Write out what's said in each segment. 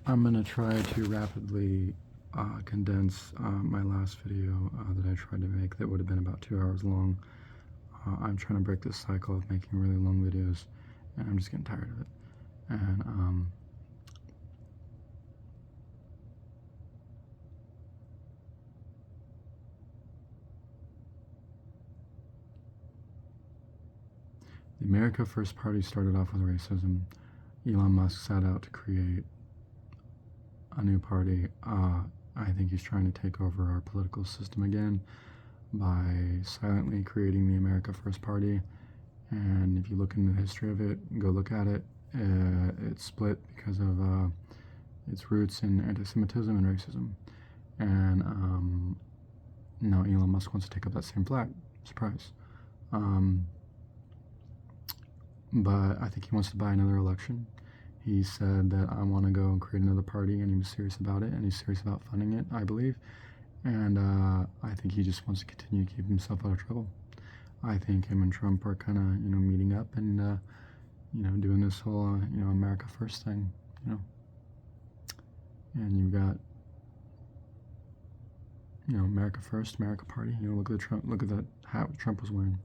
I'm going to try to rapidly condense my last video that I tried to make that would have been about 2 hours long. I'm trying to break this cycle of making really long videos, and I'm just getting tired of it. And the America First Party started off with racism. Elon Musk set out to create a new party. I think he's trying to take over our political system again by silently creating the America First Party. And if you look into the history of it, go look at it. It's split because of its roots in anti-Semitism and racism. And now Elon Musk wants to take up that same flag. Surprise. But I think he wants to buy another election. He said that I want to go and create another party, and he was serious about it, and he's serious about funding it, I believe. And I think he just wants to continue to keep himself out of trouble. I think him and Trump are kind of, meeting up and, doing this whole, America First thing, And you've got, America First, America Party. Look at that hat Trump was wearing.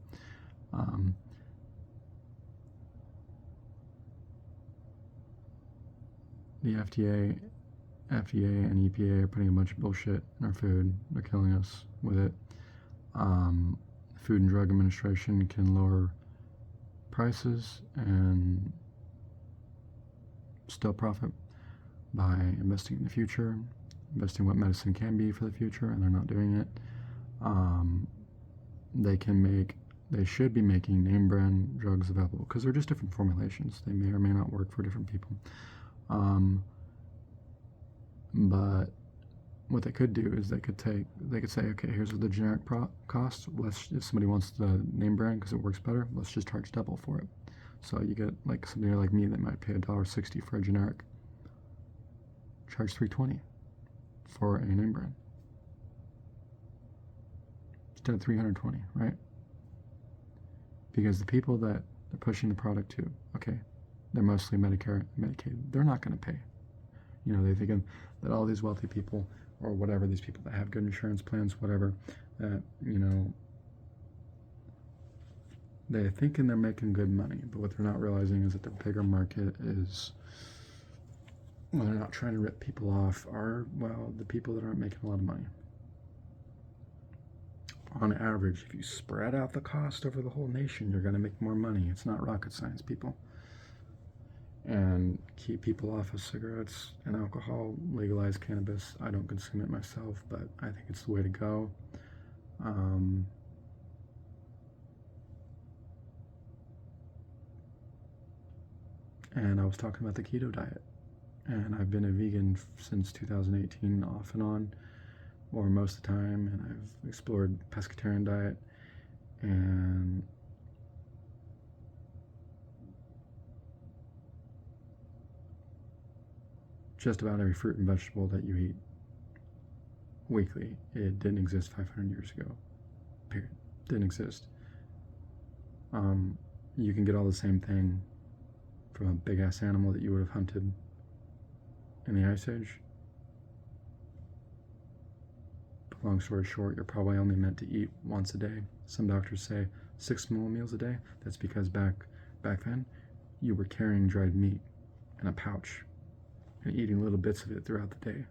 The FDA and EPA are putting a bunch of bullshit in our food. They're killing us with it. Food and Drug Administration can lower prices and still profit by investing in the future, investing what medicine can be for the future, and they're not doing it. They should be making name brand drugs available because they're just different formulations. They may or may not work for different people. But what they could do is they could say, okay, here's what the generic costs. If somebody wants the name brand because it works better, let's just charge double for it. So you get like somebody like me that might pay $1.60 for a generic, charge $3.20 for a name brand instead of $320, right? Because the people that they're pushing the product to, okay, they're mostly Medicare and Medicaid. They're not going to pay. They're thinking that all these wealthy people, or whatever, these people that have good insurance plans, whatever, that, they're thinking they're making good money, but what they're not realizing is that the bigger market is, they're not trying to rip people off, the people that aren't making a lot of money. On average, if you spread out the cost over the whole nation, you're going to make more money. It's not rocket science, people. And keep people off of cigarettes and alcohol, legalize cannabis. I don't consume it myself, but I think it's the way to go. And I was talking about the keto diet, and I've been a vegan since 2018, off and on, or most of the time, and I've explored pescatarian diet, and just about every fruit and vegetable that you eat weekly, it didn't exist 500 years ago, period. Didn't exist. You can get all the same thing from a big ass animal that you would have hunted in the Ice Age. But long story short, you're probably only meant to eat once a day. Some doctors say 6 small meals a day. That's because back then you were carrying dried meat in a pouch and eating little bits of it throughout the day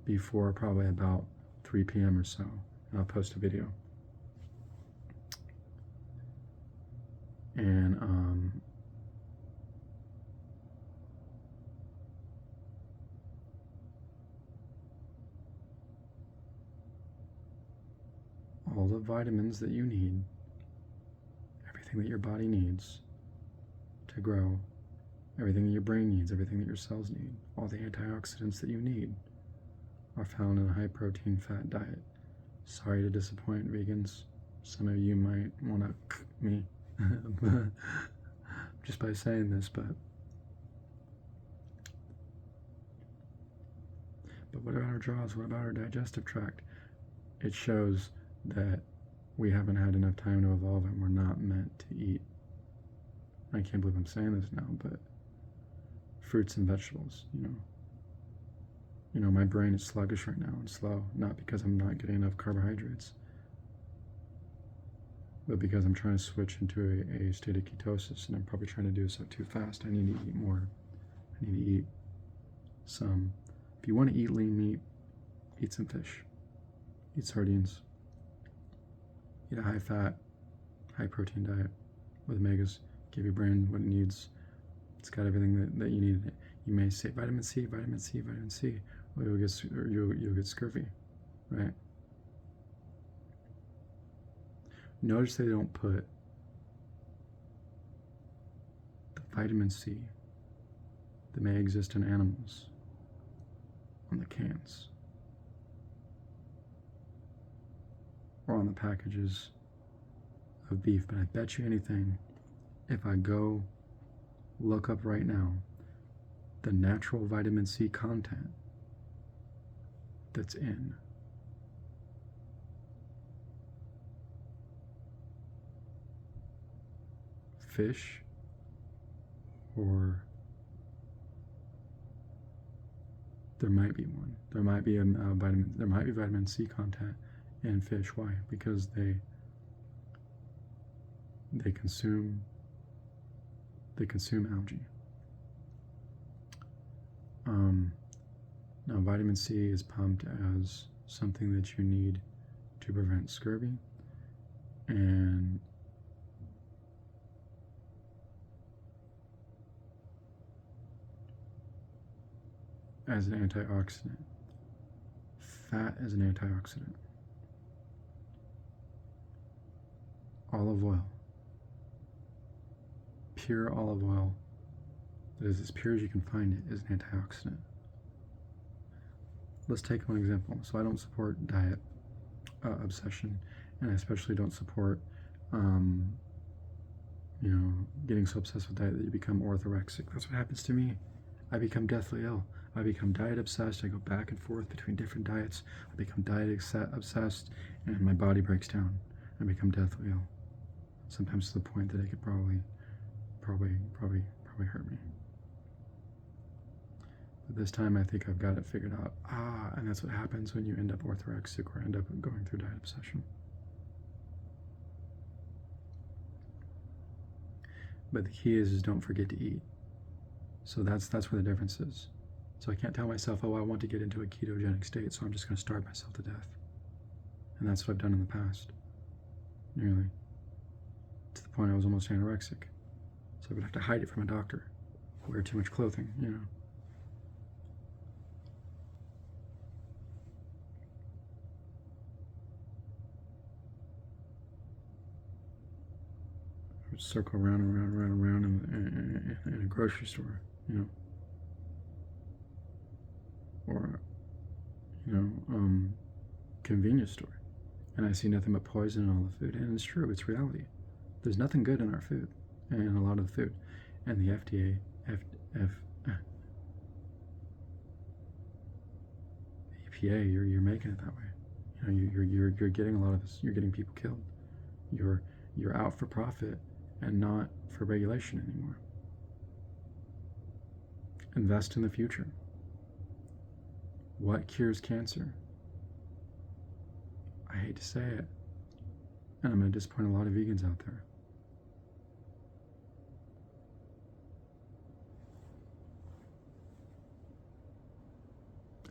before probably about 3 p.m. or so. And I'll post a video. And all the vitamins that you need, everything that your body needs to grow, everything that your brain needs, everything that your cells need, all the antioxidants that you need are found in a high protein fat diet. Sorry to disappoint vegans. Some of you might want to me just by saying this, but what about our jaws? What about our digestive tract? It shows that we haven't had enough time to evolve, and we're not meant to eat. I can't believe I'm saying this now, but fruits and vegetables, my brain is sluggish right now and slow, not because I'm not getting enough carbohydrates, but because I'm trying to switch into a state of ketosis, and I'm probably trying to do so too fast. I need to eat more. I need to eat some. If you want to eat lean meat, eat some fish. Eat sardines. Eat a high-fat, high-protein diet with omegas. Give your brain what it needs. It's got everything that you need. You may say vitamin C, vitamin C, vitamin C. Well, you'll get scurvy, right? Notice they don't put the vitamin C that may exist in animals on the cans or on the packages of beef. But I bet you anything, if I go look up right now the natural vitamin C content that's in fish or there might be one. There might be vitamin C content in fish. Why? Because they consume algae. Now vitamin C is pumped as something that you need to prevent scurvy and as an antioxidant. Fat as an antioxidant. Olive oil. Pure olive oil that is as pure as you can find it is an antioxidant. Let's take one example. So I don't support diet obsession, and I especially don't support getting so obsessed with diet that you become orthorexic. That's what happens to me. I become deathly ill. I become diet obsessed. I go back and forth between different diets. I become diet obsessed, and my body breaks down. I become deathly ill. Sometimes to the point that it could probably hurt me. But this time I think I've got it figured out. And that's what happens when you end up orthorexic or end up going through diet obsession. But the key is don't forget to eat. So that's where the difference is. So I can't tell myself, I want to get into a ketogenic state, so I'm just going to starve myself to death. And that's what I've done in the past. Nearly. To the point I was almost anorexic. So I would have to hide it from a doctor. Wear too much clothing, I would circle around in a grocery store, or, convenience store. And I see nothing but poison in all the food. And it's true, it's reality. There's nothing good in our food, and in a lot of the food. And the FDA, the EPA, you're making it that way. You're getting a lot of this. You're getting people killed. You're out for profit and not for regulation anymore. Invest in the future. What cures cancer? I hate to say it, and I'm going to disappoint a lot of vegans out there.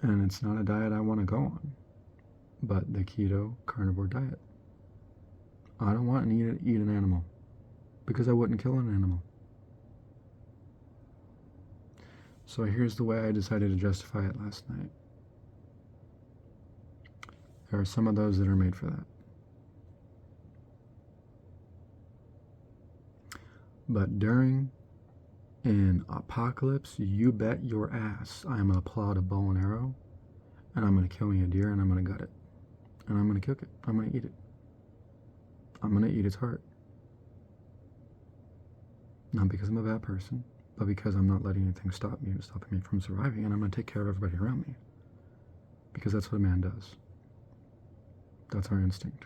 And it's not a diet I want to go on, but the keto carnivore diet. I don't want to eat an animal because I wouldn't kill an animal. So here's the way I decided to justify it last night. There are some of those that are made for that. But during an apocalypse, you bet your ass I'm going to pull out a bow and arrow, and I'm going to kill me a deer, and I'm going to gut it. And I'm going to cook it. I'm going to eat it. I'm going to eat its heart. Not because I'm a bad person, but because I'm not letting anything stopping me from surviving, and I'm going to take care of everybody around me. Because that's what a man does. That's our instinct.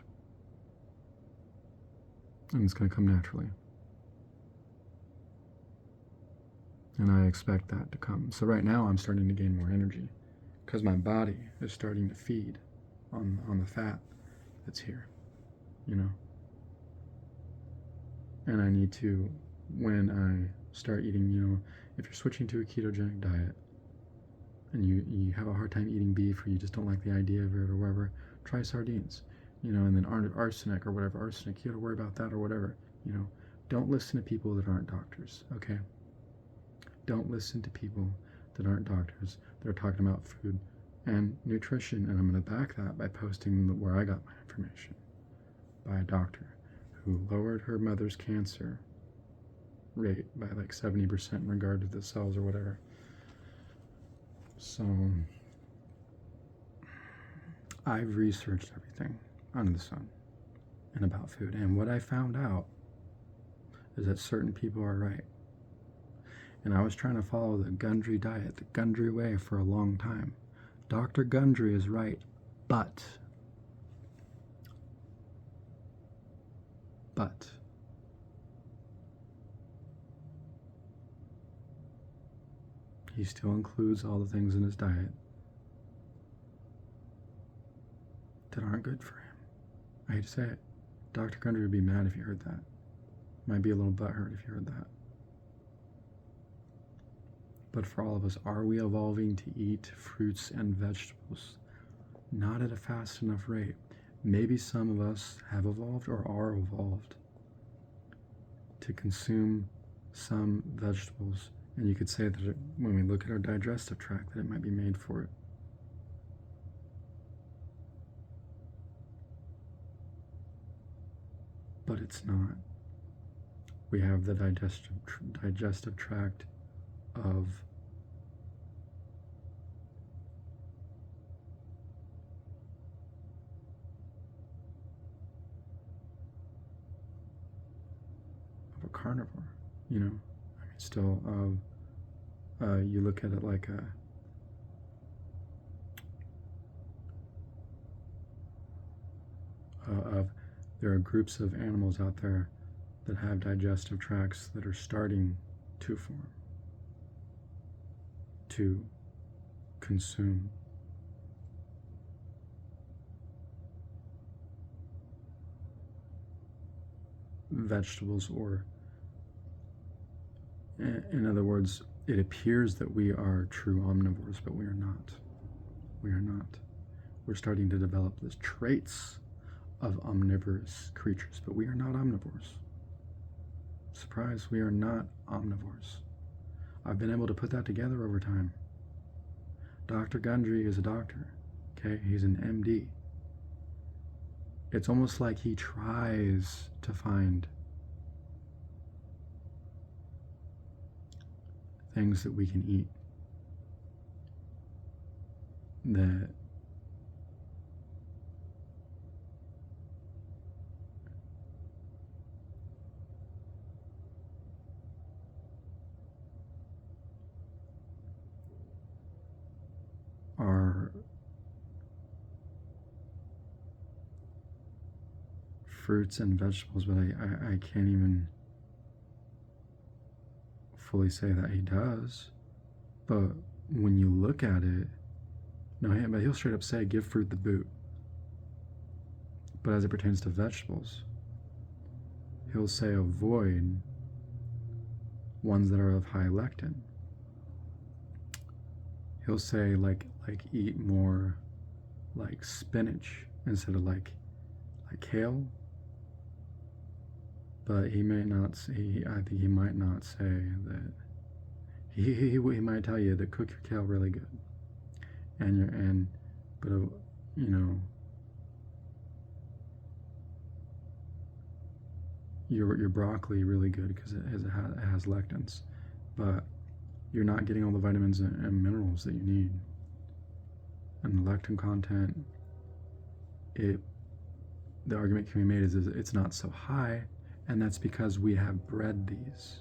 And it's going to come naturally. And I expect that to come. So right now I'm starting to gain more energy because my body is starting to feed on the fat that's here, you know. And I need to, when I start eating, you know, if you're switching to a ketogenic diet and you have a hard time eating beef, or you just don't like the idea of it or whatever, try sardines, you know. And then arsenic or whatever, arsenic, you gotta worry about that or whatever, you know. Don't listen to people that aren't doctors, okay? Don't listen to people that aren't doctors that are talking about food and nutrition. And I'm going to back that by posting where I got my information, by a doctor who lowered her mother's cancer rate by like 70% in regard to the cells or whatever. So I've researched everything under the sun and about food, and what I found out is that certain people are right. And I was trying to follow the Gundry diet, the Gundry way, for a long time. Dr. Gundry is right, but he still includes all the things in his diet that aren't good for him. I hate to say it. Dr. Gundry would be mad if you heard that. Might be a little butthurt if you heard that. But for all of us, are we evolving to eat fruits and vegetables? Not at a fast enough rate. Maybe some of us have evolved or are evolved to consume some vegetables. And you could say that when we look at our digestive tract, that it might be made for it. But it's not. We have the digestive tract of a carnivore, you know. I mean, still, you look at it like there are groups of animals out there that have digestive tracts that are starting to form, to consume vegetables, or in other words, it appears that we are true omnivores, but we are not. We are not. We're starting to develop the traits of omnivorous creatures, but we are not omnivores. Surprise, we are not omnivores. I've been able to put that together over time. Dr. Gundry is a doctor, okay? He's an MD. It's almost like he tries to find things that we can eat that are fruits and vegetables, but I can't even fully say that he does. But when you look at it, no, but he'll straight up say, give fruit the boot. But as it pertains to vegetables, he'll say avoid ones that are of high lectin. He'll say like eat more like spinach instead of like kale. But he may not say, I think he might not say that. He might tell you to cook your kale really good, but you know, your broccoli really good because it has lectins, but you're not getting all the vitamins and minerals that you need. And the lectin content, the argument can be made is it's not so high, and that's because we have bred these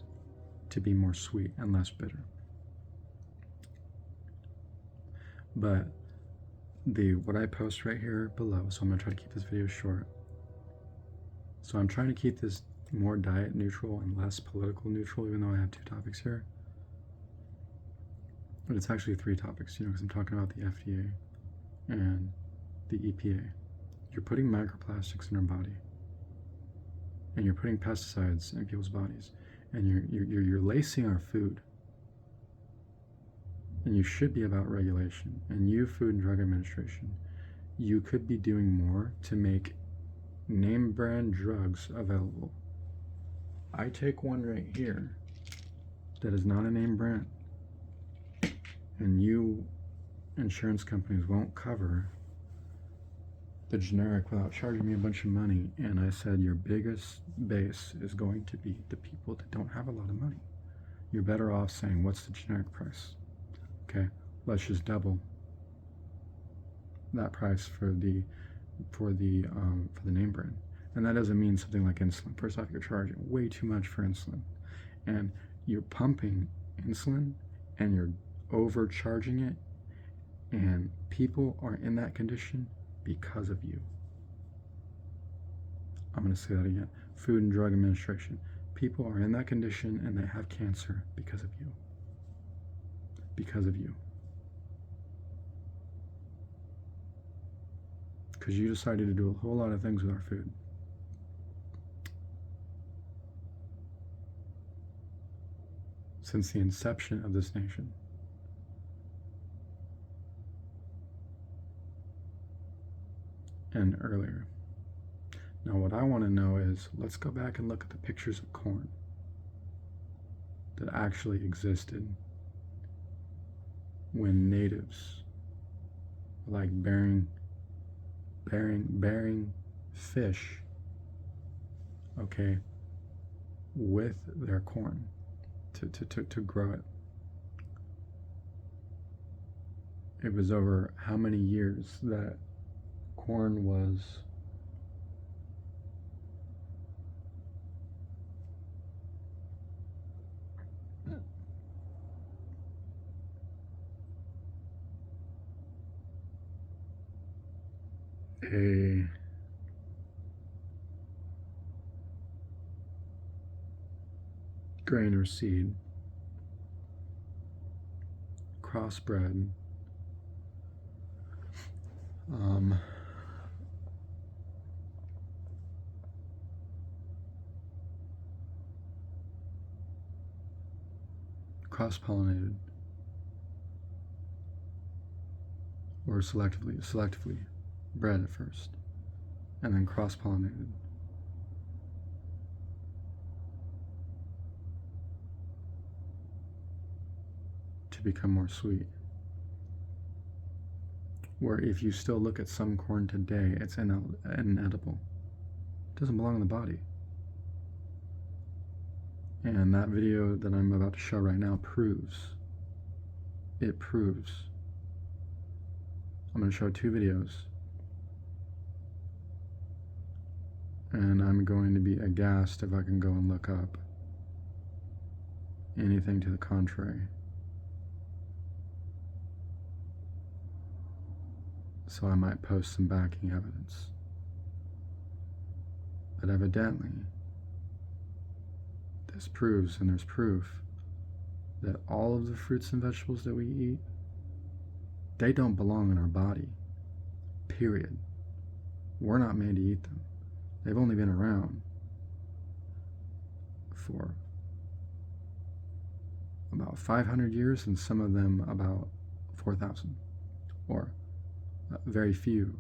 to be more sweet and less bitter. But what I post right here below, so I'm going to try to keep this video short. So I'm trying to keep this more diet neutral and less political neutral, even though I have two topics here. but it's actually 3 topics, because I'm talking about the FDA and the EPA. You're putting microplastics in our body, and you're putting pesticides in people's bodies, and you're lacing our food. And you should be about regulation. And you, Food and Drug Administration, you could be doing more to make name brand drugs available. I take one right here that is not a name brand, and you insurance companies won't cover the generic without charging me a bunch of money. And I said your biggest base is going to be the people that don't have a lot of money. You're better off saying, what's the generic price? Okay, let's just double that price for the name brand. And that doesn't mean something like insulin. First off, you're charging way too much for insulin, and you're pumping insulin and you're overcharging it, and people are in that condition because of you. I'm going to say that again. Food and Drug Administration. People are in that condition and they have cancer because of you. Because of you. Because you decided to do a whole lot of things with our food. Since the inception of this nation. And earlier. Now what I want to know is, let's go back and look at the pictures of corn that actually existed when natives were like bearing fish, okay, with their corn to grow it. It was over how many years that corn was a grain or seed crossbred cross-pollinated or selectively bred at first and then cross-pollinated to become more sweet. Where if you still look at some corn today, it's inedible. It doesn't belong in the body. And that video that I'm about to show right now proves. It proves. I'm going to show 2 videos. And I'm going to be aghast if I can go and look up anything to the contrary. So I might post some backing evidence. But evidently, this proves, and there's proof, that all of the fruits and vegetables that we eat, they don't belong in our body. Period. We're not made to eat them. They've only been around for about 500 years, and some of them about 4,000, or very few,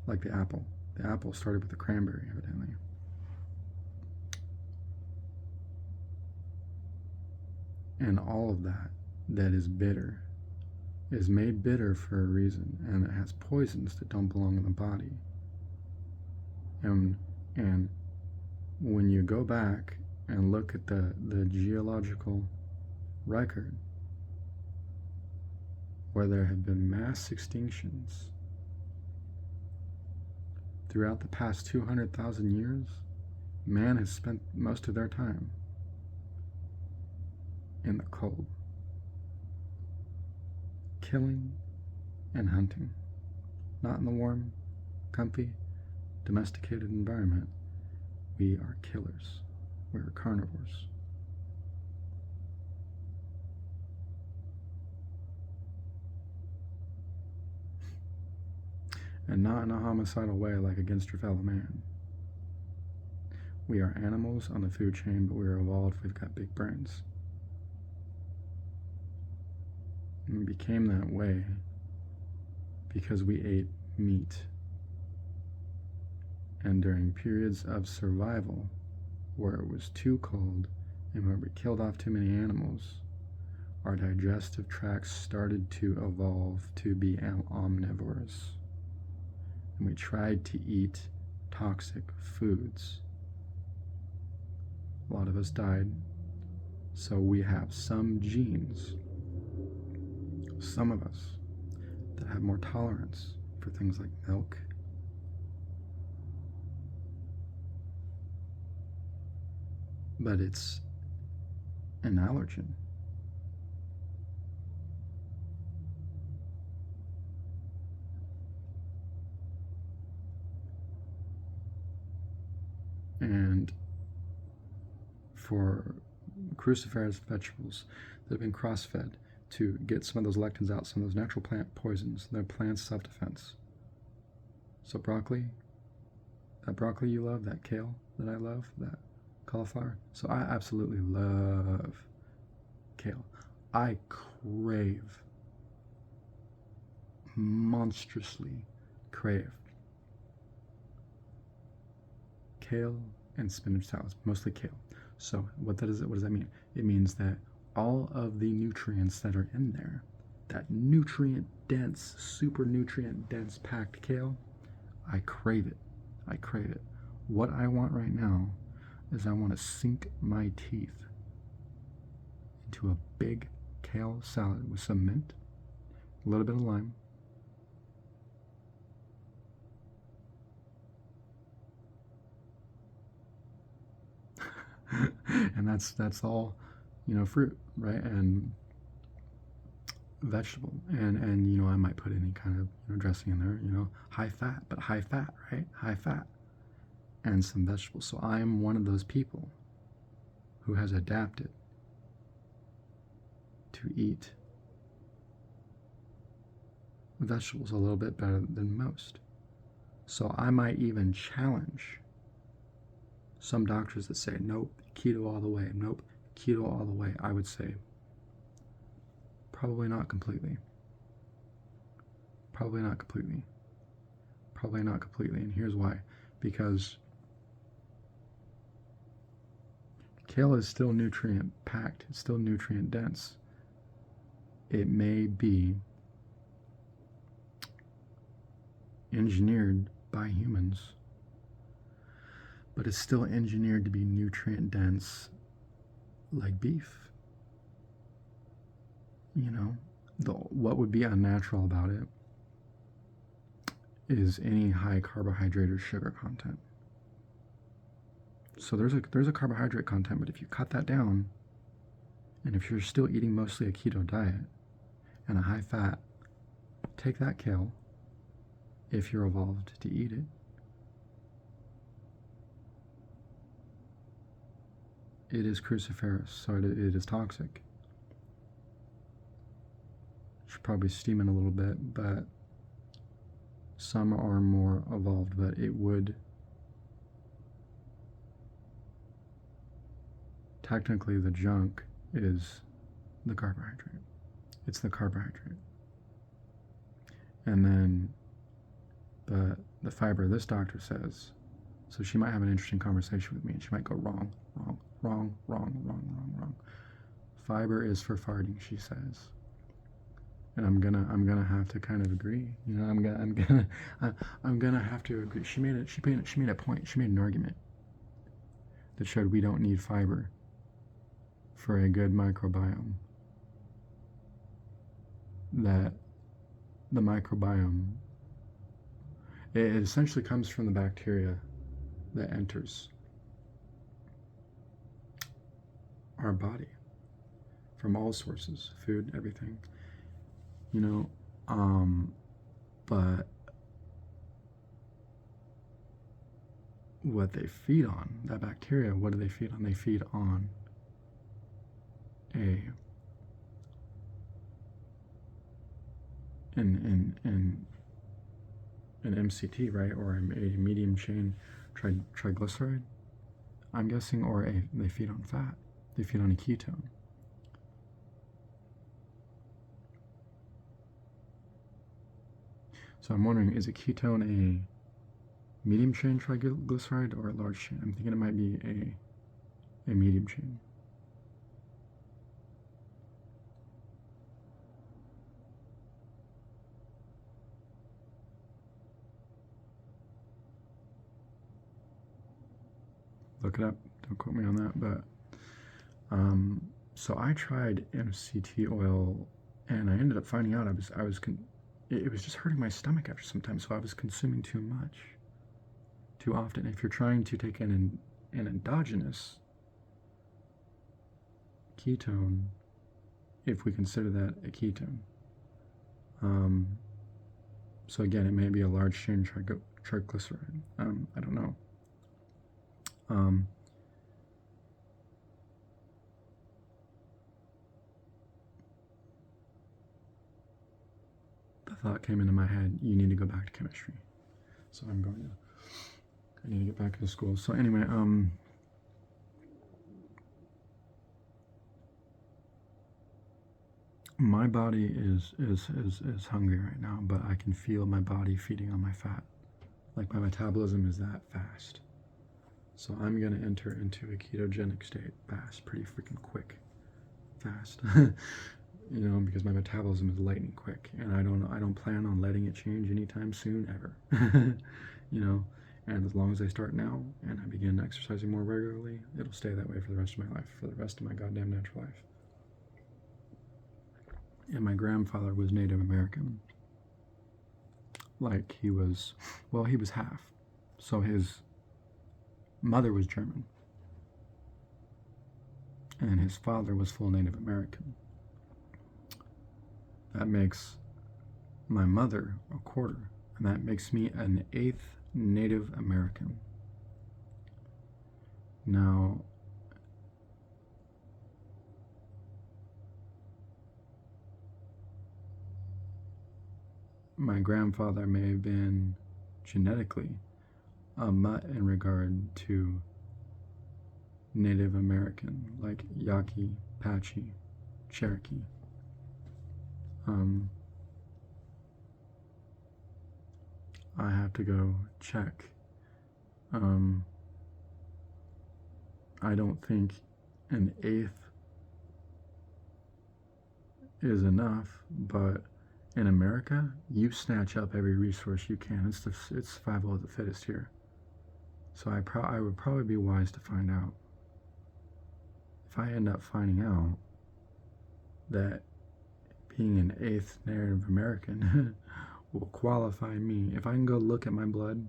like the apple. The apple started with the cranberry, evidently. And all of that is bitter is made bitter for a reason, and it has poisons that don't belong in the body. And when you go back and look at the geological record, where there have been mass extinctions throughout the past 200,000 years, man has spent most of their time in the cold, killing and hunting, not in the warm, comfy, domesticated environment. We are killers. We are carnivores. and not in a homicidal way like against your fellow man. We are animals on the food chain, but we are evolved. We've got big brains. And we became that way because we ate meat. And during periods of survival, where it was too cold and where we killed off too many animals, our digestive tracts started to evolve to be omnivores. And we tried to eat toxic foods. A lot of us died. So we have some genes, some of us, that have more tolerance for things like milk, but it's an allergen. And for cruciferous vegetables that have been cross-fed to get some of those lectins out, some of those natural plant poisons, they're plants' self-defense. So broccoli, that broccoli you love, that kale that I love, that cauliflower. So I absolutely love kale. I crave, monstrously crave, kale and spinach salads, mostly kale. So what does that mean? It means that all of the nutrients that are in there, that nutrient dense, super nutrient dense packed kale, I crave it. I crave it. What I want right now is I want to sink my teeth into a big kale salad with some mint, a little bit of lime, and that's all, fruit, right? And vegetable, and I might put any kind of dressing in there, high fat, but high fat, right? High fat, and some vegetables. So I am one of those people who has adapted to eat vegetables a little bit better than most. So I might even challenge some doctors that say, nope, keto all the way, nope, keto all the way. I would say, probably not completely. Probably not completely. Probably not completely. And here's why. Because kale is still nutrient packed, it's still nutrient dense. It may be engineered by humans, but it's still engineered to be nutrient dense like beef. What would be unnatural about it is any high carbohydrate or sugar content. So there's a carbohydrate content, but if you cut that down, and if you're still eating mostly a keto diet and a high fat, take that kale, if you're evolved to eat it. It is cruciferous, so it is toxic. Should probably steam it a little bit, but some are more evolved, but it would technically, the junk is the carbohydrate. It's the carbohydrate. And then the fiber, this doctor says, so she might have an interesting conversation with me, and she might go wrong. Fiber is for farting, she says. And I'm gonna have to kind of agree. I'm gonna have to agree. She made a point. She made an argument that showed we don't need fiber for a good microbiome. That the microbiome, it essentially comes from the bacteria that enters our body from all sources, food, everything, but what they feed on, that bacteria, what do they feed on? They feed on an an MCT, right, or a medium chain triglyceride, I'm guessing, or they feed on fat. They feed on a ketone. So I'm wondering, is a ketone a medium chain triglyceride or a large chain? I'm thinking it might be a medium chain. Look it up. Don't quote me on that. But so I tried MCT oil, and I ended up finding out it was just hurting my stomach after some time. So I was consuming too much, too often. If you're trying to take an endogenous ketone, if we consider that a ketone, so again, it may be a large chain triglyceride. I don't know. The thought came into my head, you need to go back to chemistry. So I need to get back into school. So anyway, my body is hungry right now, but I can feel my body feeding on my fat. Like my metabolism is that fast. So I'm gonna enter into a ketogenic state fast, pretty freaking fast. You know, because my metabolism is lightning quick, and I don't plan on letting it change anytime soon, ever. You know, and as long as I start now and I begin exercising more regularly, it'll stay that way for the rest of my life, for the rest of my goddamn natural life. And my grandfather was Native American. Like he was half. So his mother was German. And his father was full Native American. That makes my mother a quarter, and that makes me an eighth Native American. Now, my grandfather may have been genetically a mutt in regard to Native American, like Yaqui, Apache, Cherokee. I have to go check. I don't think an eighth is enough, but in America, you snatch up every resource you can. It's survival of the fittest here. So I would probably be wise to find out. If I end up finding out that being an eighth Native American will qualify me, if I can go look at my blood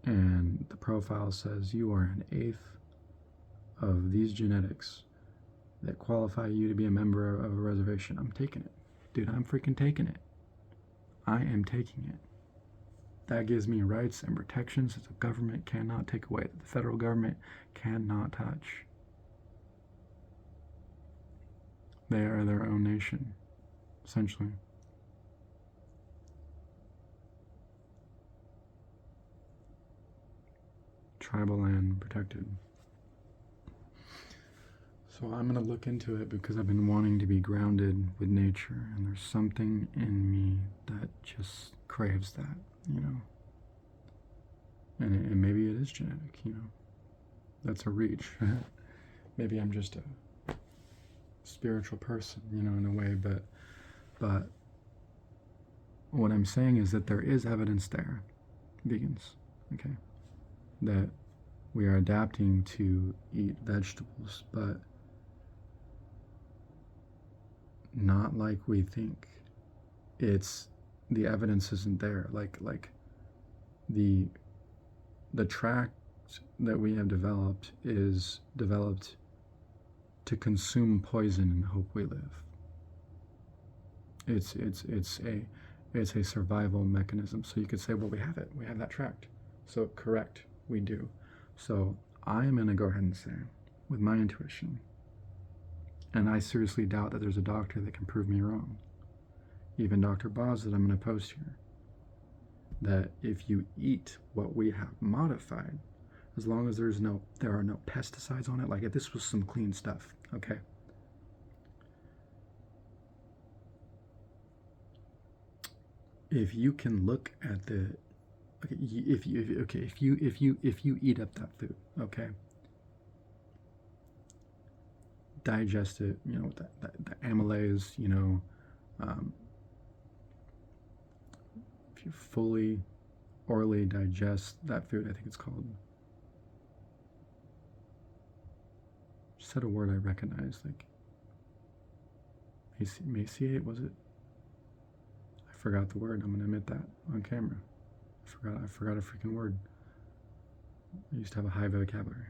and the profile says you are an eighth of these genetics that qualify you to be a member of a reservation, I'm taking it. Dude, I'm freaking taking it. I am taking it. That gives me rights and protections that the government cannot take away, that the federal government cannot touch. They are their own nation, essentially. Tribal land protected. So I'm going to look into it because I've been wanting to be grounded with nature, and there's something in me that just craves that, you know. And maybe it is genetic, you know. That's a reach. Maybe I'm just a spiritual person, you know, in a way, but what I'm saying is that there is evidence there, vegans, okay, that we are adapting to eat vegetables, but not like we think. It's the evidence isn't there. Like the tract that we have developed is developed to consume poison and hope we live. It's a survival mechanism. So you could say, well, we have that tract. So correct, we do. So I am going to go ahead and say, with my intuition, and I seriously doubt that there's a doctor that can prove me wrong, even Dr. Boz that I'm going to post here, that if you eat what we have modified, as long as there are no pesticides on it, like if this was some clean stuff, okay? If you can look at the, okay, if you eat up that food, okay, digest it, you know, the amylase, you know, if you fully orally digest that food, I think it's called, just said a word I recognize, like emaciate, was it? I forgot the word. I'm gonna admit that on camera. I forgot a freaking word. I used to have a high vocabulary.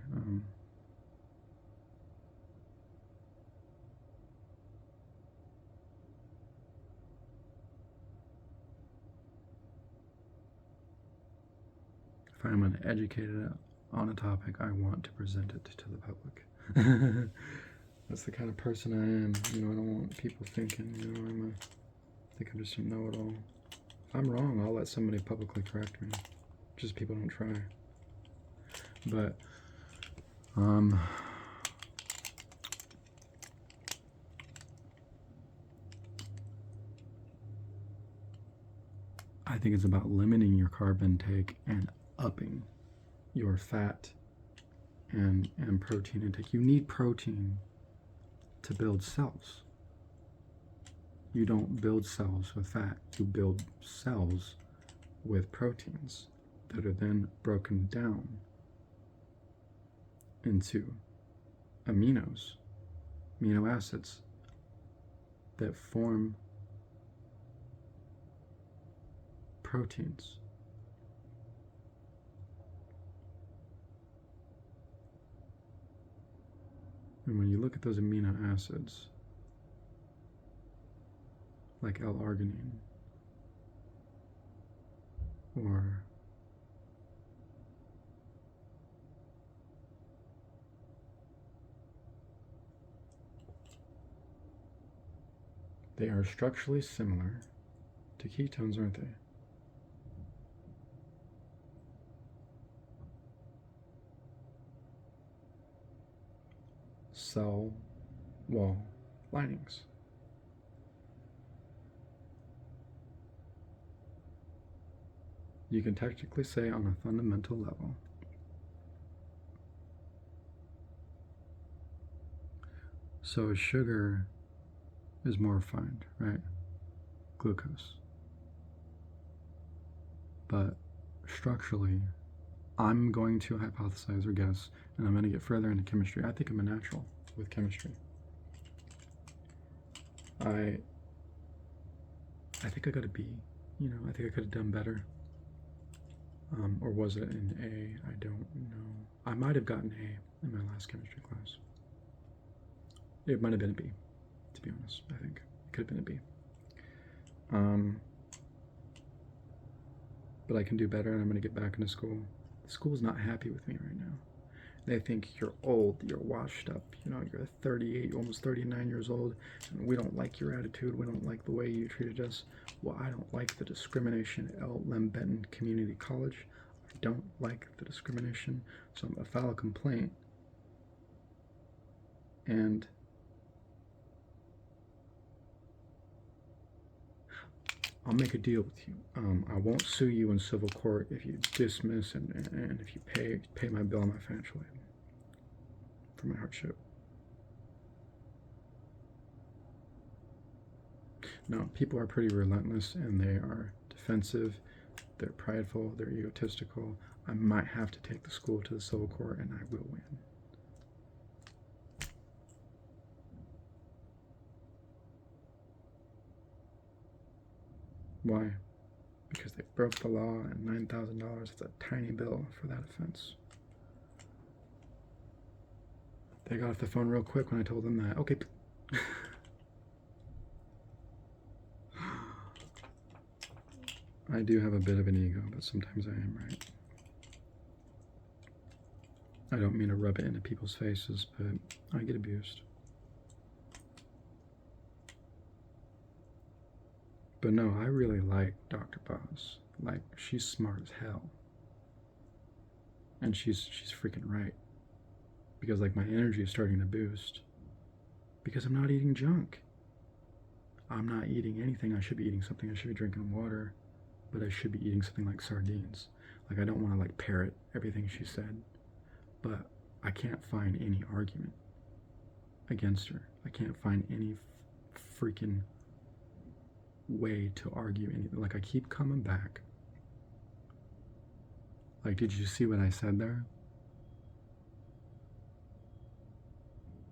If I'm uneducated on a topic, I want to present it to the public. That's the kind of person I am. You know, I don't want people thinking, you know, I think I'm just a know-it-all. If I'm wrong, I'll let somebody publicly correct me. Just people don't try. But, I think it's about limiting your carb intake and upping your fat and protein intake. You need protein to build cells. You don't build cells with fat. You build cells with proteins that are then broken down into amino acids that form proteins. And when you look at those amino acids, like L-arginine, or they are structurally similar to ketones, aren't they? Cell wall linings. You can technically say on a fundamental level, so sugar is more refined, right? Glucose. But structurally, I'm going to hypothesize or guess, and I'm going to get further into chemistry. I think I'm a natural with chemistry. I think I got a B. You know, I think I could have done better. Or was it an A? I don't know. I might have gotten A in my last chemistry class. It might have been a B, to be honest. I think it could have been a B. But I can do better, and I'm going to get back into school. The school's not happy with me right now. They think you're old, you're washed up, you know, you're 38, almost 39 years old, and we don't like your attitude, we don't like the way you treated us. Well, I don't like the discrimination at Lem Benton Community College. I don't like the discrimination, so I'm going to file a complaint. And I'll make a deal with you. I won't sue you in civil court if you dismiss and if you pay my bill and my financial aid for my hardship. No, people are pretty relentless, and they are defensive, they're prideful, they're egotistical. I might have to take the school to the civil court, and I will win. Why? Because they broke the law, and $9,000 is a tiny bill for that offense. They got off the phone real quick when I told them that. Okay. I do have a bit of an ego, but sometimes I am right. I don't mean to rub it into people's faces, but I get abused. But no, I really like Dr. Boz. Like, she's smart as hell. And she's freaking right. Because like my energy is starting to boost. Because I'm not eating junk. I'm not eating anything. I should be eating something. I should be drinking water. But I should be eating something like sardines. Like, I don't want to like parrot everything she said. But I can't find any argument against her. I can't find any freaking way to argue anything. Like, I keep coming back. Like, did you see what I said there?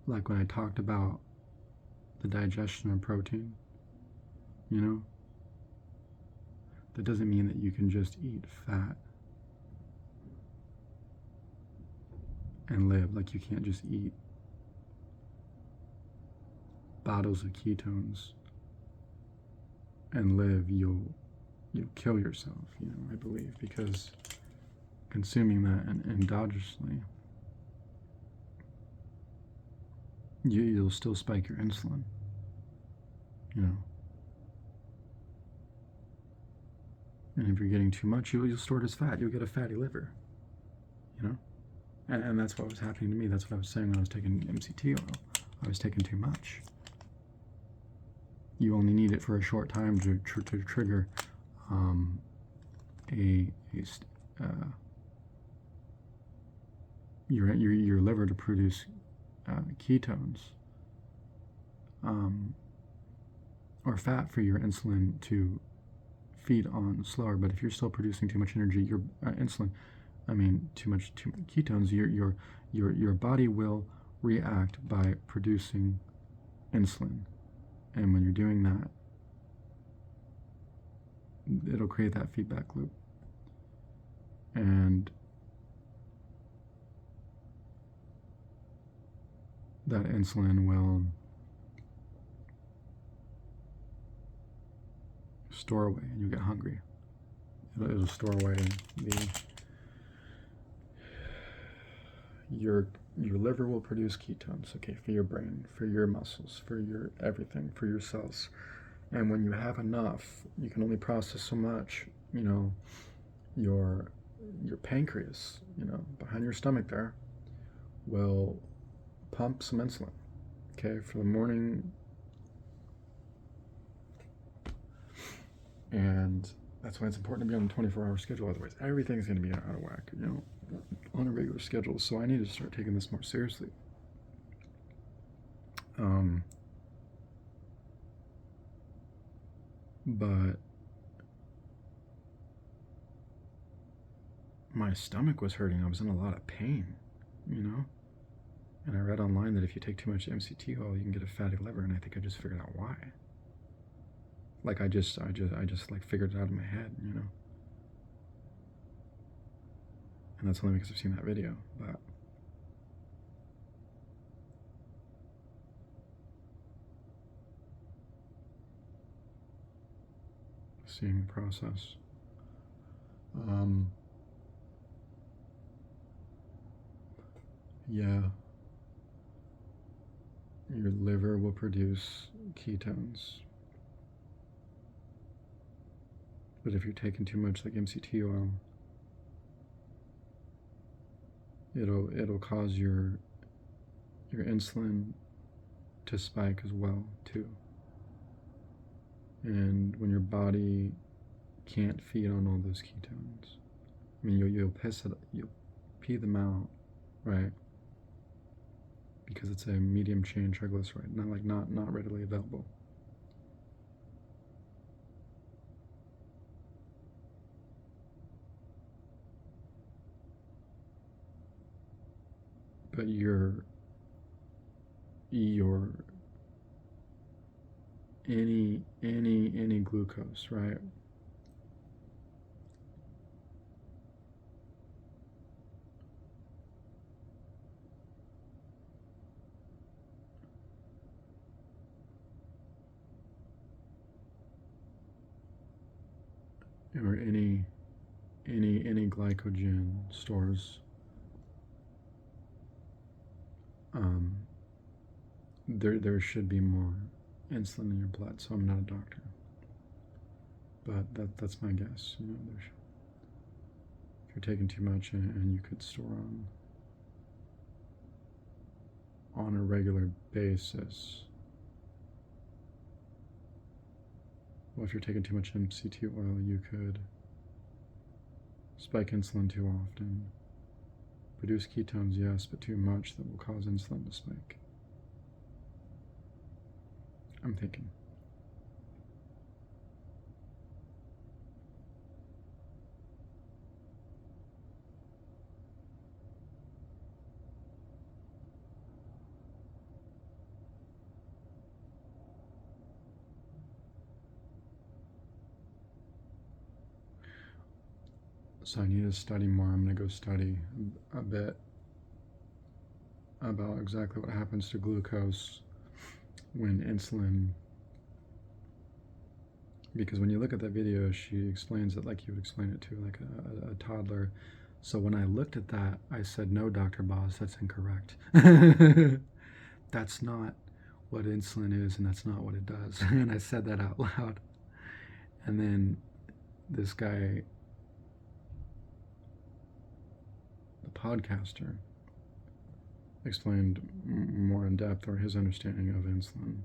Like when I talked about the digestion of protein, you know? That doesn't mean that you can just eat fat and live. Like, you can't just eat bottles of ketones and live. You'll kill yourself, you know, I believe, because consuming that endogenously, you'll still spike your insulin, you know. And if you're getting too much, you'll store it as fat. You'll get a fatty liver, you know. And that's what was happening to me. That's what I was saying when I was taking MCT oil. I was taking too much. You only need it for a short time to trigger your liver to produce ketones or fat for your insulin to feed on slower. But if you're still producing too much energy, your too much ketones, your body will react by producing insulin. And when you're doing that, it'll create that feedback loop. And that insulin will store away and you get hungry. It'll store away your liver will produce ketones, okay, for your brain, for your muscles, for your everything, for your cells. And when you have enough, you can only process so much, you know, your pancreas, you know, behind your stomach there, will pump some insulin, okay, for the morning. And that's why it's important to be on a 24-hour schedule. Otherwise, everything's going to be out of whack, you know, on a regular schedule. So I need to start taking this more seriously. But my stomach was hurting. I was in a lot of pain, you know. And I read online that if you take too much MCT oil, you can get a fatty liver. And I think I just figured out why. Like I just like figured it out in my head, you know. And that's only because I've seen that video, but seeing the process. Yeah. Your liver will produce ketones. But if you're taking too much like MCT oil, it'll cause your insulin to spike as well too. And when your body can't feed on all those ketones, I mean you'll pee them out, right? Because it's a medium chain triglyceride, not readily available. But your any glucose, right? Or any glycogen stores, there should be more insulin in your blood. So I'm not a doctor, but that's my guess. You know, if you're taking too much and you could store on a regular basis. Well, if you're taking too much MCT oil, you could spike insulin too often. Produce ketones, yes, but too much that will cause insulin to spike. I'm thinking. So I need to study more. I'm going to go study a bit about exactly what happens to glucose when insulin, because when you look at that video, she explains it like you would explain it to like a toddler. So when I looked at that, I said, no, Dr. Boss, that's incorrect. That's not what insulin is, and that's not what it does. And I said that out loud. And then this guy, the podcaster, explained more in depth, or his understanding of insulin.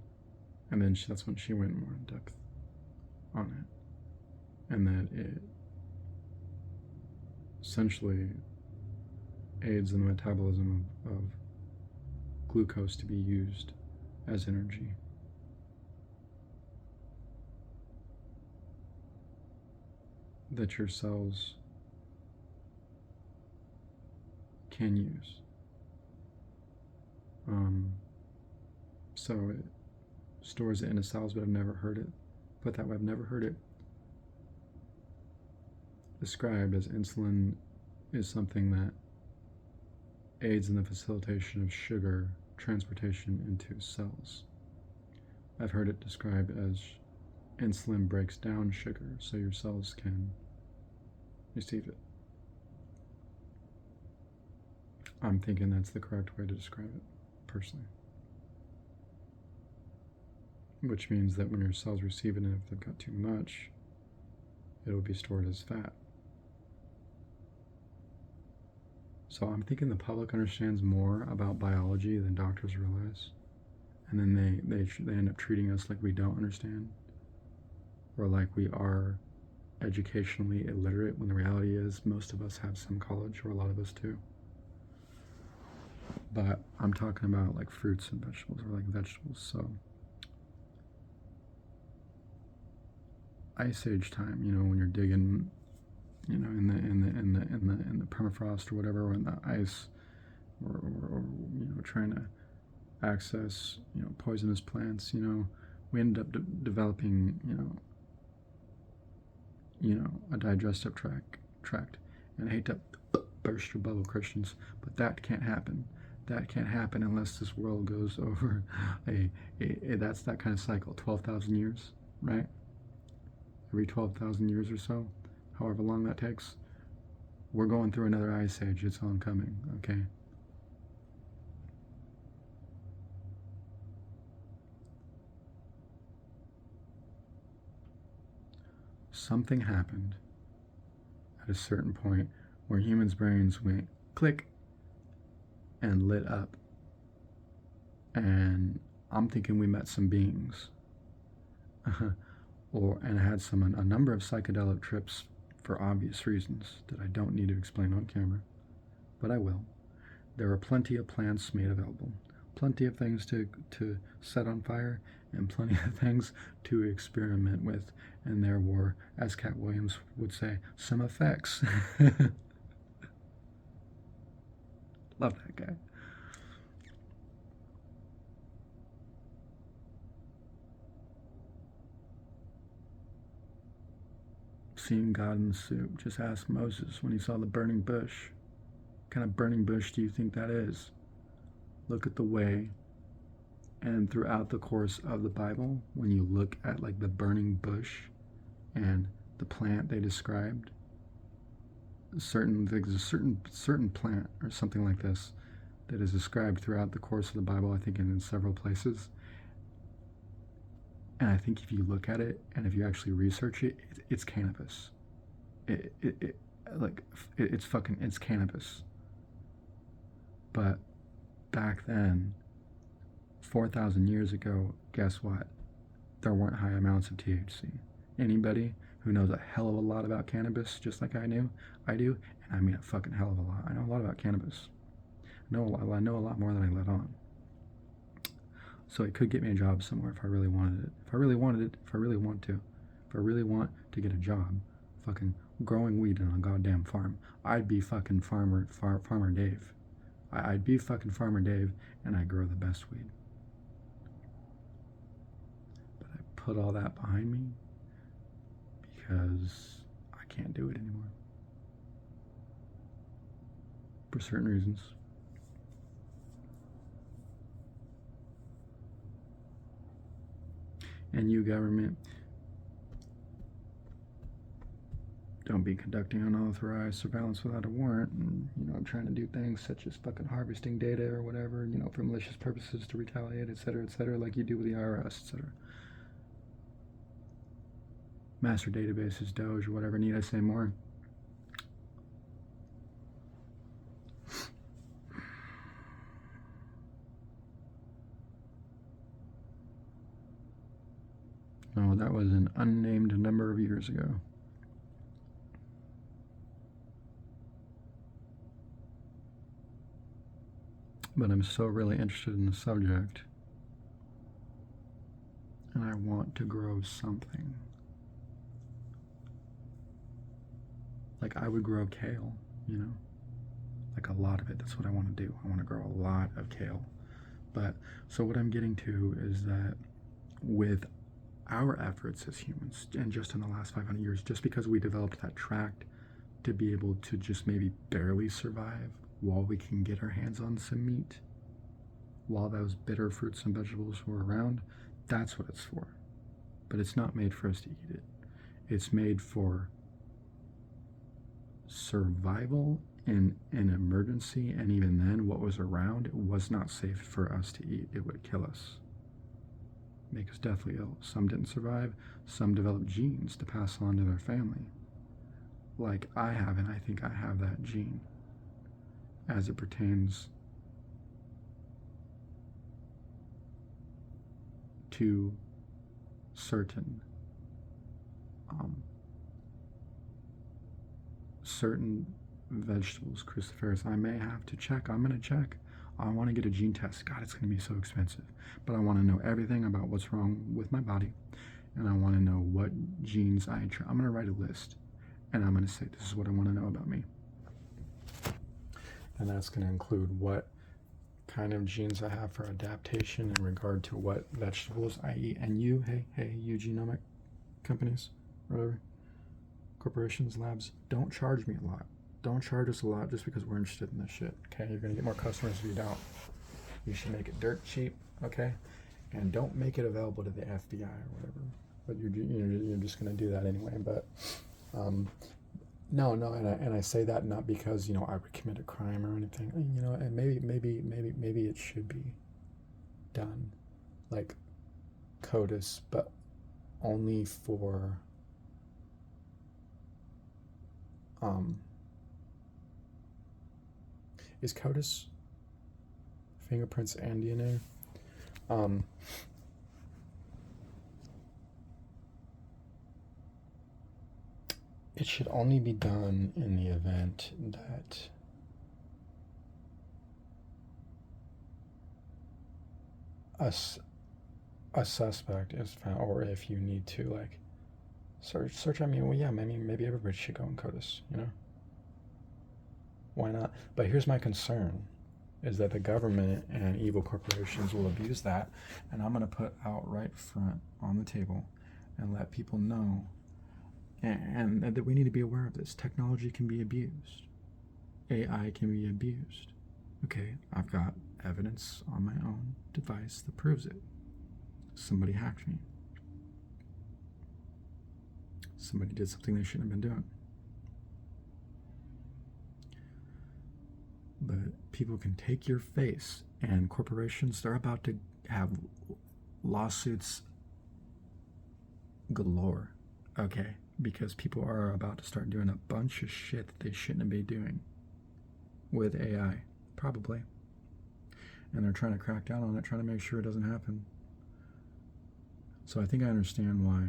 And then that's when she went more in depth on it. And that it essentially aids in the metabolism of glucose to be used as energy. That your cells can use. So it stores it in the cells, but I've never heard it put that way. I've never heard it described as insulin is something that aids in the facilitation of sugar transportation into cells. I've heard it described as insulin breaks down sugar so your cells can receive it. I'm thinking that's the correct way to describe it, personally. Which means that when your cells receive it, and if they've got too much, it'll be stored as fat. So I'm thinking the public understands more about biology than doctors realize. And then they end up treating us like we don't understand, or like we are educationally illiterate, when the reality is most of us have some college, or a lot of us do. But I'm talking about like fruits and vegetables, or like vegetables. So Ice Age time, you know, when you're digging, you know, in the permafrost or whatever, or in the ice, or you know, trying to access, you know, poisonous plants, you know, we ended up developing, you know, a digestive tract. And I hate to burst your bubble, Christians, but that can't happen. That can't happen unless this world goes over that's that kind of cycle, 12,000 years, right? Every 12,000 years or so, however long that takes, we're going through another ice age. It's oncoming, okay? Something happened at a certain point where humans' brains went click and lit up. And I'm thinking we met some beings. And had a number of psychedelic trips for obvious reasons that I don't need to explain on camera, but I will. There were plenty of plants made available, plenty of things to set on fire, and plenty of things to experiment with, and there were, as Cat Williams would say, some effects. Love that guy. Seeing God in the soup. Just ask Moses when he saw the burning bush. What kind of burning bush do you think that is? Look at the way, and throughout the course of the Bible, when you look at like the burning bush and the plant they described, a certain plant or something like this that is described throughout the course of the Bible, I think in several places. And I think if you look at it and if you actually research it, it's cannabis. It, it, it like it's cannabis. But back then, 4,000 years ago, guess what? There weren't high amounts of THC. Anybody who knows a hell of a lot about cannabis, just like I do, and I mean a fucking hell of a lot. I know a lot about cannabis. I know a lot more than I let on. So it could get me a job somewhere if I really wanted it. If I really wanted it, if I really want to. If I really want to get a job, fucking growing weed on a goddamn farm, I'd be fucking Farmer Dave. I'd be fucking Farmer Dave, and I grow the best weed. But I put all that behind me because I can't do it anymore. For certain reasons. And you, government, don't be conducting unauthorized surveillance without a warrant and, trying to do things such as fucking harvesting data or whatever, for malicious purposes to retaliate, etc., like you do with the IRS, etc. Master databases, Doge, or whatever, need I say more? No, that was an unnamed number of years ago. But I'm so really interested in the subject, and I want to grow something. Like I would grow kale, like a lot of it. That's what I want to do. I want to grow a lot of kale. But so what I'm getting to is that with our efforts as humans, and just in the last 500 years, just because we developed that tract to be able to just maybe barely survive while we can get our hands on some meat, while those bitter fruits and vegetables were around, that's what it's for. But it's not made for us to eat it. It's made for survival in an emergency, and even then what was around was not safe for us to eat. It would kill us, make us deathly ill. Some didn't survive. Some developed genes to pass on to their family, like I have, and I think I have that gene as it pertains to certain vegetables, cruciferous. I may have to check. I'm going to check. I want to get a gene test. God, it's going to be so expensive. But I want to know everything about what's wrong with my body. And I want to know what genes I'm going to write a list. And I'm going to say, this is what I want to know about me. And that's going to include what kind of genes I have for adaptation in regard to what vegetables I eat. And you, you genomic companies, whatever, corporations, labs, don't charge me a lot. Don't charge us a lot just because we're interested in this shit, okay? You're going to get more customers if you don't. You should make it dirt cheap, okay? And don't make it available to the FBI or whatever. But you're just going to do that anyway. But no, and I say that not because I would commit a crime or anything. And maybe it should be done like CODIS, but only for is CODIS fingerprints and DNA? It should only be done in the event that a suspect is found, or if you need to like search. I mean, well, yeah, maybe everybody should go in CODIS, Why not? But here's my concern, is that the government and evil corporations will abuse that, and I'm going to put out right front on the table and let people know, and that we need to be aware of this. Technology can be abused. AI can be abused. Okay, I've got evidence on my own device that proves it. Somebody hacked me. Somebody did something they shouldn't have been doing. But people can take your face, and corporations, they're about to have lawsuits galore, okay? Because people are about to start doing a bunch of shit that they shouldn't be doing with AI, probably. And they're trying to crack down on it, trying to make sure it doesn't happen. So I think I understand why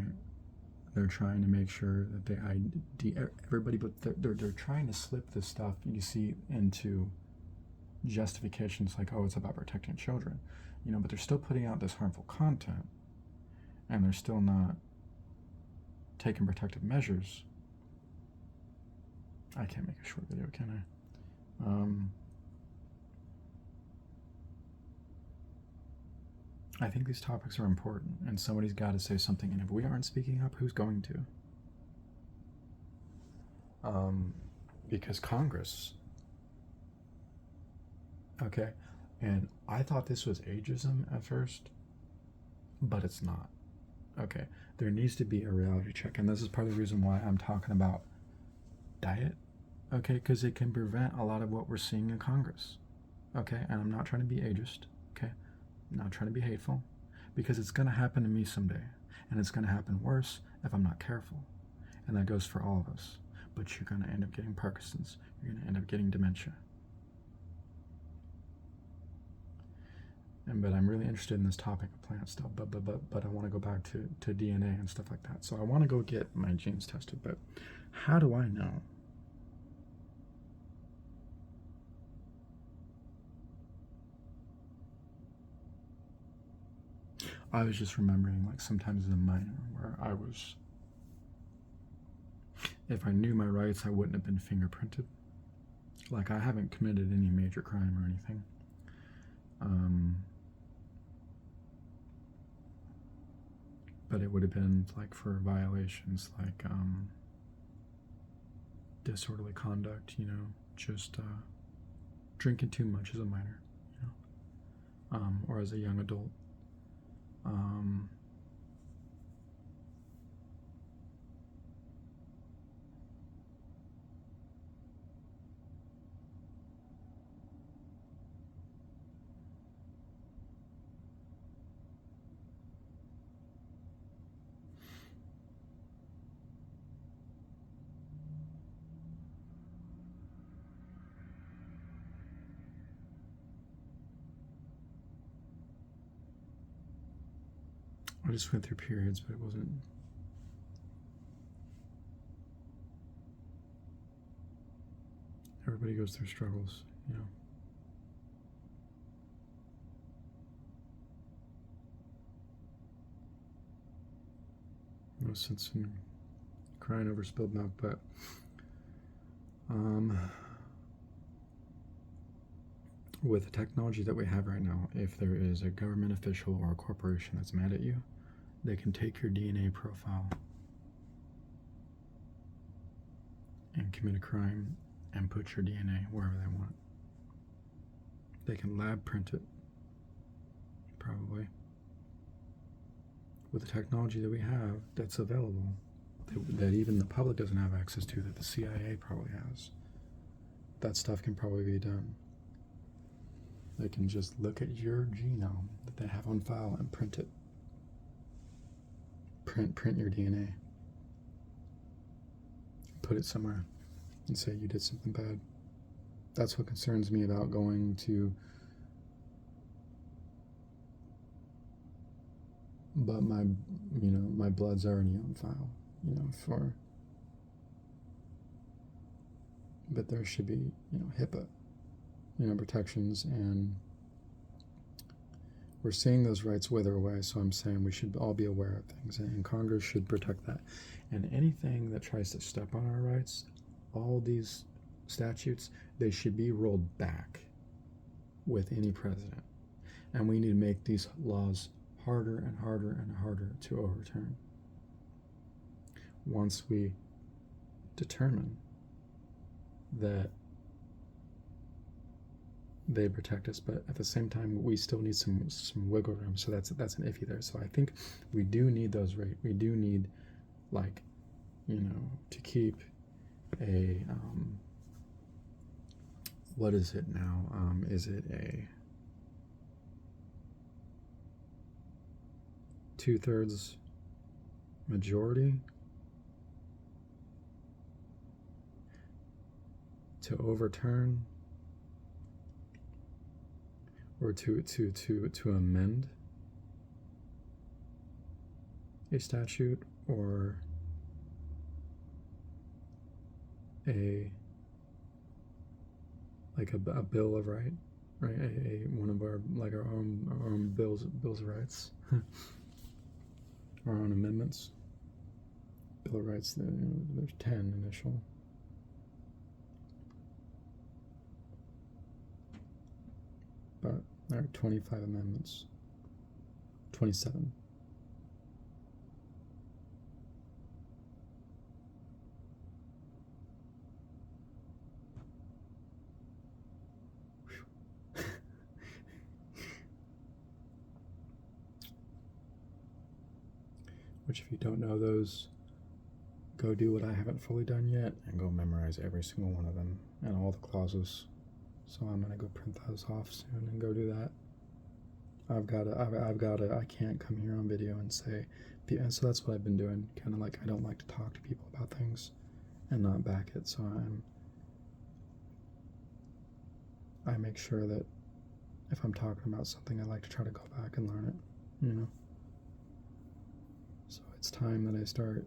they're trying to make sure that they ID everybody, but they're trying to slip this stuff, you see, into justifications like, oh, it's about protecting children, but they're still putting out this harmful content, and they're still not taking protective measures. I can't make a short video, can I? I think these topics are important, and somebody's got to say something, and if we aren't speaking up, who's going to? Because Congress, okay, and I thought this was ageism at first, but it's not. Okay, there needs to be a reality check, and this is part of the reason why I'm talking about diet, okay, because it can prevent a lot of what we're seeing in Congress, okay, and I'm not trying to be ageist, okay, I'm not trying to be hateful, because it's going to happen to me someday, and it's going to happen worse if I'm not careful, and that goes for all of us, but you're going to end up getting Parkinson's, you're going to end up getting dementia. But I'm really interested in this topic of plant stuff, but I want to go back to DNA and stuff like that. So I want to go get my genes tested, but how do I know? I was just remembering, like, sometimes as a minor, where I was, if I knew my rights, I wouldn't have been fingerprinted. Like, I haven't committed any major crime or anything. But it would have been like for violations like disorderly conduct, just drinking too much as a minor, or as a young adult. I just went through periods, but it wasn't. Everybody goes through struggles, No sense in crying over spilled milk, but with the technology that we have right now, if there is a government official or a corporation that's mad at you, they can take your DNA profile and commit a crime and put your DNA wherever they want. They can lab print it, probably. With the technology that we have that's available, that even the public doesn't have access to, that the CIA probably has, that stuff can probably be done. They can just look at your genome that they have on file and print it. Print your DNA. Put it somewhere and say you did something bad. That's what concerns me about going to. But my blood's already on file, for. But there should be, HIPAA, protections, and we're seeing those rights wither away. So I'm saying we should all be aware of things, and Congress should protect that. And anything that tries to step on our rights, all these statutes, they should be rolled back with any president. And we need to make these laws harder and harder and harder to overturn. Once we determine that they protect us, but at the same time we still need some wiggle room. So that's an iffy there. So I think we do need those we do need, like, to keep a what is it now? Is it a 2/3 majority to overturn or to amend a statute or a bill of right, one of our own bills of rights, our own amendments. Bill of Rights. There's 10 initial. But there are 25 amendments. 27. Which, if you don't know those, go do what I haven't fully done yet and go memorize every single one of them and all the clauses. So I'm gonna go print those off soon and go do that. I can't come here on video and say, and so that's what I've been doing. Kind of like, I don't like to talk to people about things and not back it. So I make sure that if I'm talking about something, I like to try to go back and learn it, So it's time that I start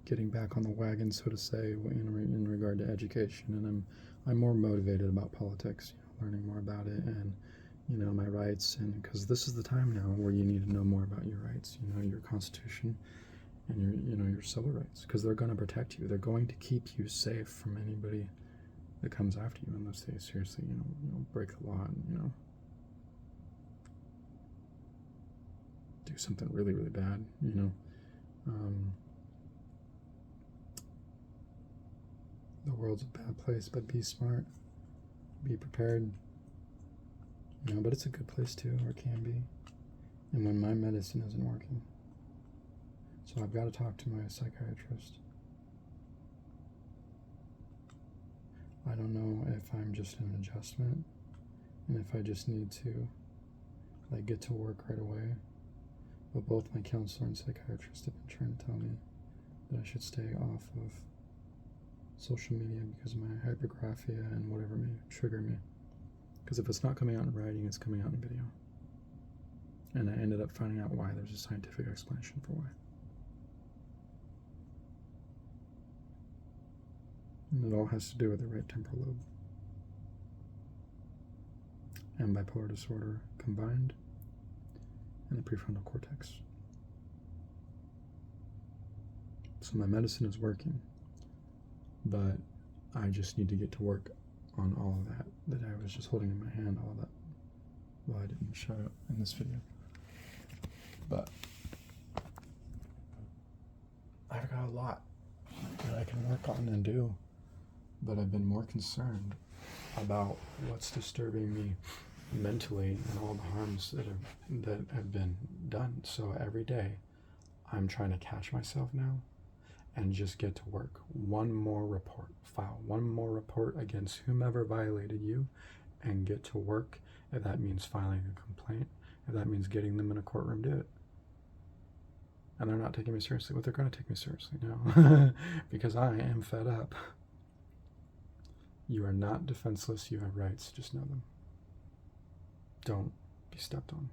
getting back on the wagon, so to say, in regard to education, and I'm more motivated about politics, learning more about it, and my rights, and because this is the time now where you need to know more about your rights, your Constitution, and your civil rights, because they're going to protect you. They're going to keep you safe from anybody that comes after you, unless they seriously, break the law and do something really, really bad, The world's a bad place, but be smart, be prepared, but it's a good place too, or can be. And when my medicine isn't working, so I've got to talk to my psychiatrist. I don't know if I'm just an adjustment, and if I just need to get to work right away, but both my counselor and psychiatrist have been trying to tell me that I should stay off of social media because of my hypergraphia and whatever may trigger me. Because if it's not coming out in writing, it's coming out in video. And I ended up finding out why. There's a scientific explanation for why. And it all has to do with the right temporal lobe and bipolar disorder combined, and the prefrontal cortex. So my medicine is working, but I just need to get to work on all of that I was just holding in my hand, all of that. Well, I didn't show it in this video, but I've got a lot that I can work on and do, but I've been more concerned about what's disturbing me mentally and all the harms that have been done. So every day I'm trying to catch myself now and just get to work. One more report, file one more report against whomever violated you, and get to work. If that means filing a complaint, if that means getting them in a courtroom, do it. And they're not taking me seriously, but they're going to take me seriously now because I am fed up. You are not defenseless. You have rights. Just know them. Don't be stepped on.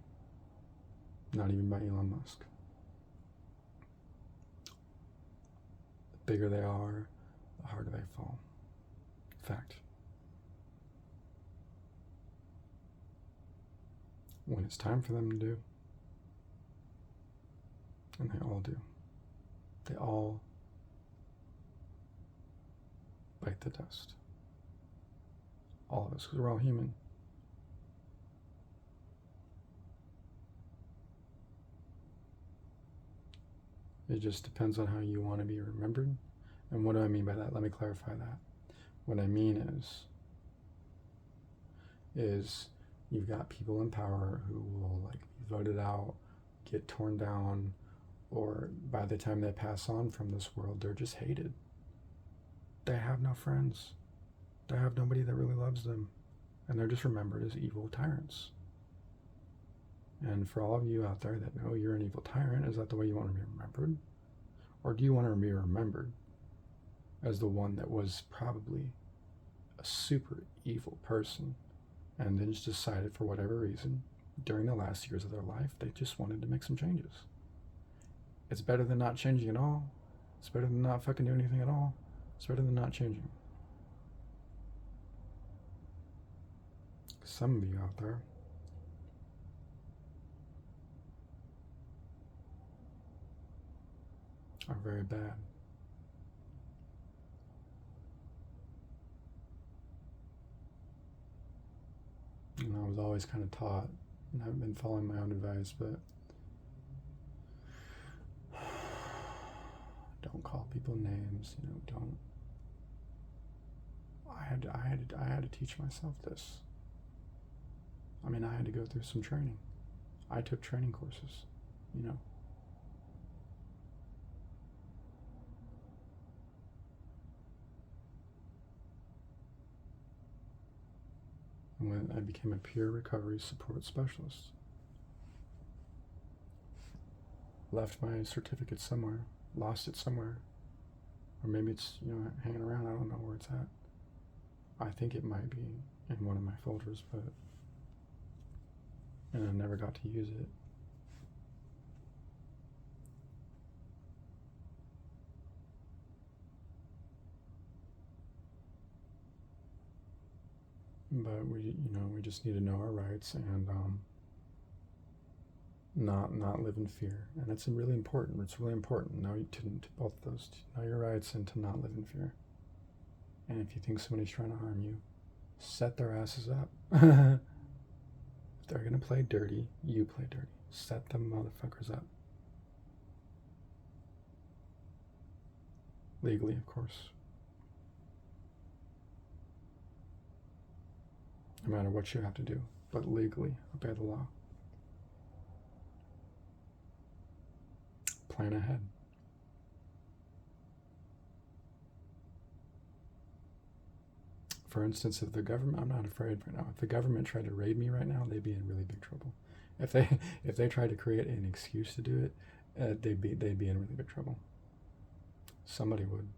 Not even by Elon Musk. The bigger they are, the harder they fall. Fact. When it's time for them to do, and they all do, they all bite the dust. All of us, because we're all human. It just depends on how you want to be remembered. And what do I mean by that? Let me clarify that. What I mean is you've got people in power who will be voted out, get torn down, or by the time they pass on from this world, they're just hated. They have no friends. They have nobody that really loves them. And they're just remembered as evil tyrants. And for all of you out there that know you're an evil tyrant, is that the way you want to be remembered? Or do you want to be remembered as the one that was probably a super evil person and then just decided for whatever reason during the last years of their life they just wanted to make some changes? It's better than not changing at all. It's better than not fucking doing anything at all. It's better than not changing. Some of you out there are very bad. And I was always kind of taught, and I've been following my own advice, but don't call people names, don't. I had to teach myself this. I mean, I had to go through some training. I took training courses, when I became a peer recovery support specialist. Left my certificate somewhere, lost it somewhere, or maybe it's hanging around. I don't know where it's at. I think it might be in one of my folders, and I never got to use it. But we just need to know our rights and not live in fear. And it's really important. It's really important to both of those, to know your rights and to not live in fear. And if you think somebody's trying to harm you, set their asses up. If they're gonna play dirty, you play dirty. Set them motherfuckers up. Legally, of course. No matter what you have to do, but legally, obey the law. Plan ahead. For instance, if the government, I'm not afraid right now, if the government tried to raid me right now, they'd be in really big trouble. If they tried to create an excuse to do it, they'd be in really big trouble. Somebody would.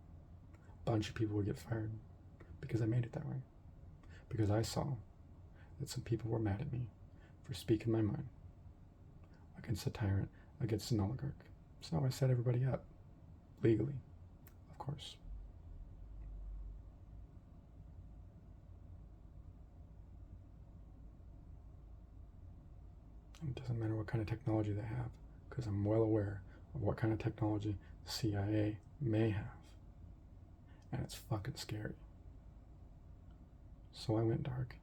A bunch of people would get fired because I made it that way. Because I saw that some people were mad at me for speaking my mind against a tyrant, against an oligarch. So I set everybody up, legally, of course. It doesn't matter what kind of technology they have, because I'm well aware of what kind of technology the CIA may have. And it's fucking scary. So I went dark.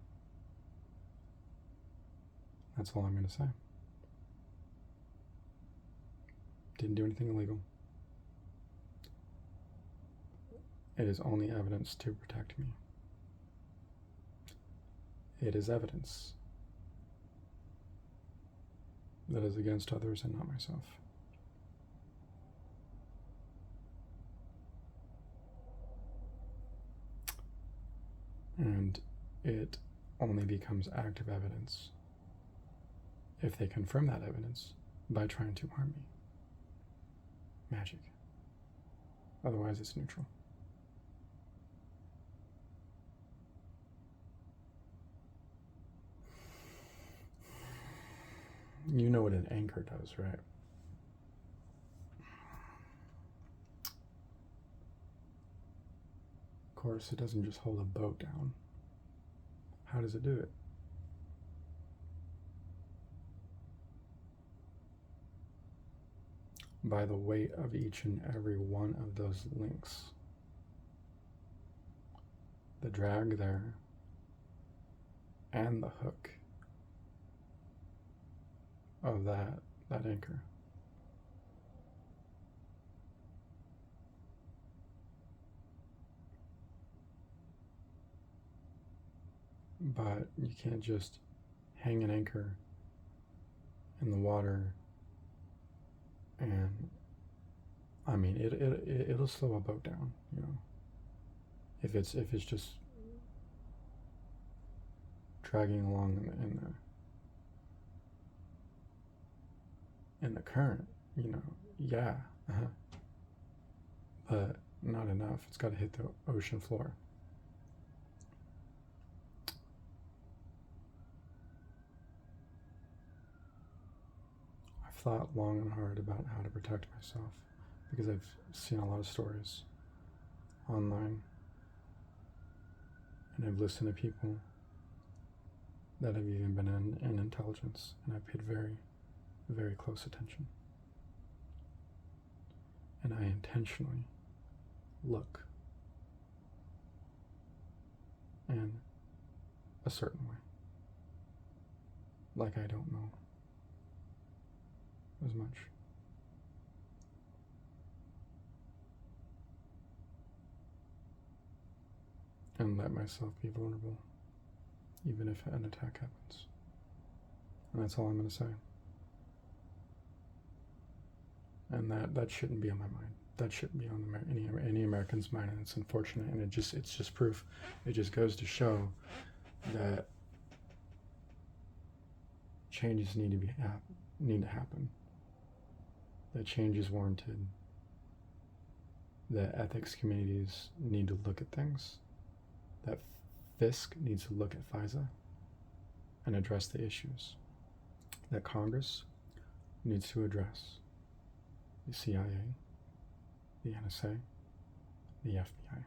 That's all I'm going to say. Didn't do anything illegal. It is only evidence to protect me. It is evidence that is against others and not myself. And it only becomes active evidence if they confirm that evidence by trying to harm me. Magic. Otherwise, it's neutral. You know what an anchor does, right? Of course, it doesn't just hold a boat down. How does it do it? By the weight of each and every one of those links. The drag there and the hook of that anchor. But you can't just hang an anchor in the water, and I mean it'll slow a boat down, if it's just dragging along in the current, yeah. but not enough. It's got to hit the ocean floor. I've thought long and hard about how to protect myself because I've seen a lot of stories online, and I've listened to people that have even been in intelligence, and I paid very, very close attention. And I intentionally look in a certain way, like I don't know as much. And let myself be vulnerable, even if an attack happens. And that's all I'm going to say. And that shouldn't be on my mind. That shouldn't be on any American's mind, and it's unfortunate. And it's just proof. It just goes to show that changes need to happen. That change is warranted. That ethics communities need to look at things. That Fisk needs to look at FISA and address the issues. That Congress needs to address the CIA, the NSA, the FBI,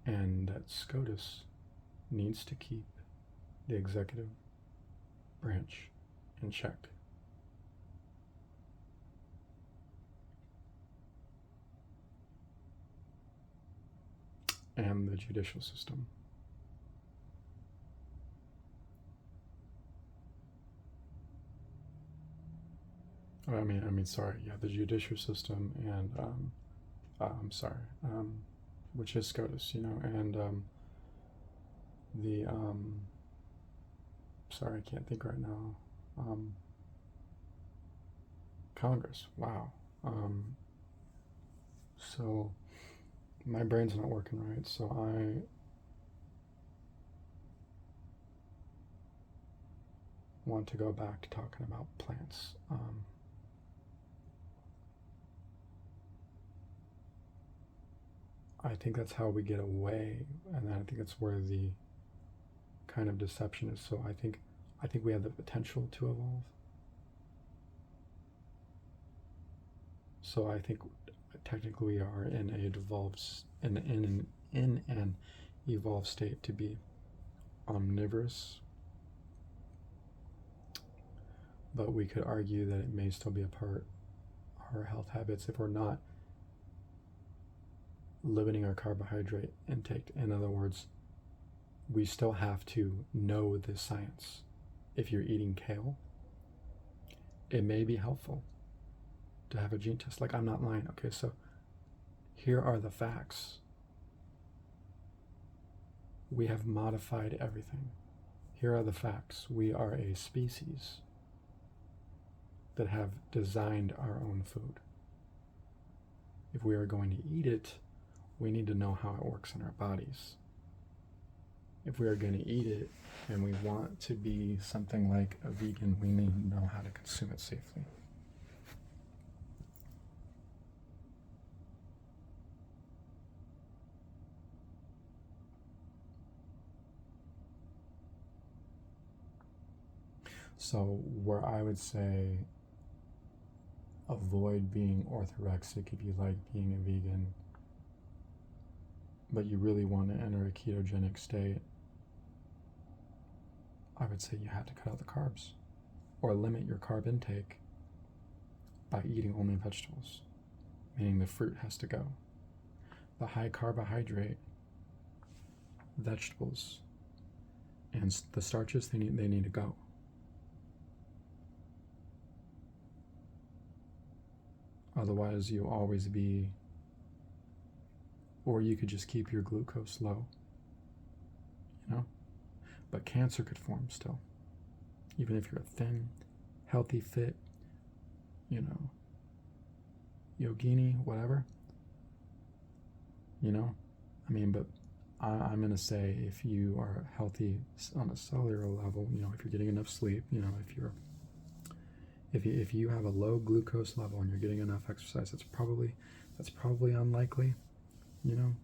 and that SCOTUS needs to keep the executive branch in check. And the judicial system. The judicial system, and which is SCOTUS, and I can't think right now. Congress. Wow. So my brain's not working right, so I want to go back to talking about plants. I think that's how we get away, and I think that's where the kind of deception is. So I think we have the potential to evolve. So I think technically we are in an evolved state to be omnivorous, but we could argue that it may still be a part of our health habits if we're not limiting our carbohydrate intake. In other words, we still have to know the science. If you're eating kale, it may be helpful to have a gene test. Like, I'm not lying. Okay, so here are the facts. We have modified everything. Here are the facts. We are a species that have designed our own food. If we are going to eat it, we need to know how it works in our bodies. If we are going to eat it and we want to be something like a vegan, we need to know how to consume it safely. So where I would say avoid being orthorexic if you like being a vegan, but you really want to enter a ketogenic state, I would say you have to cut out the carbs or limit your carb intake by eating only vegetables, meaning the fruit has to go. The high carbohydrate vegetables and the starches, they need to go. Otherwise, you'll always be, or you could just keep your glucose low, but cancer could form still. Even if you're thin, healthy, fit, yogini, whatever, but I'm going to say if you are healthy on a cellular level, if you're getting enough sleep, if you have a low glucose level and you're getting enough exercise, that's probably That's probably unlikely, you know,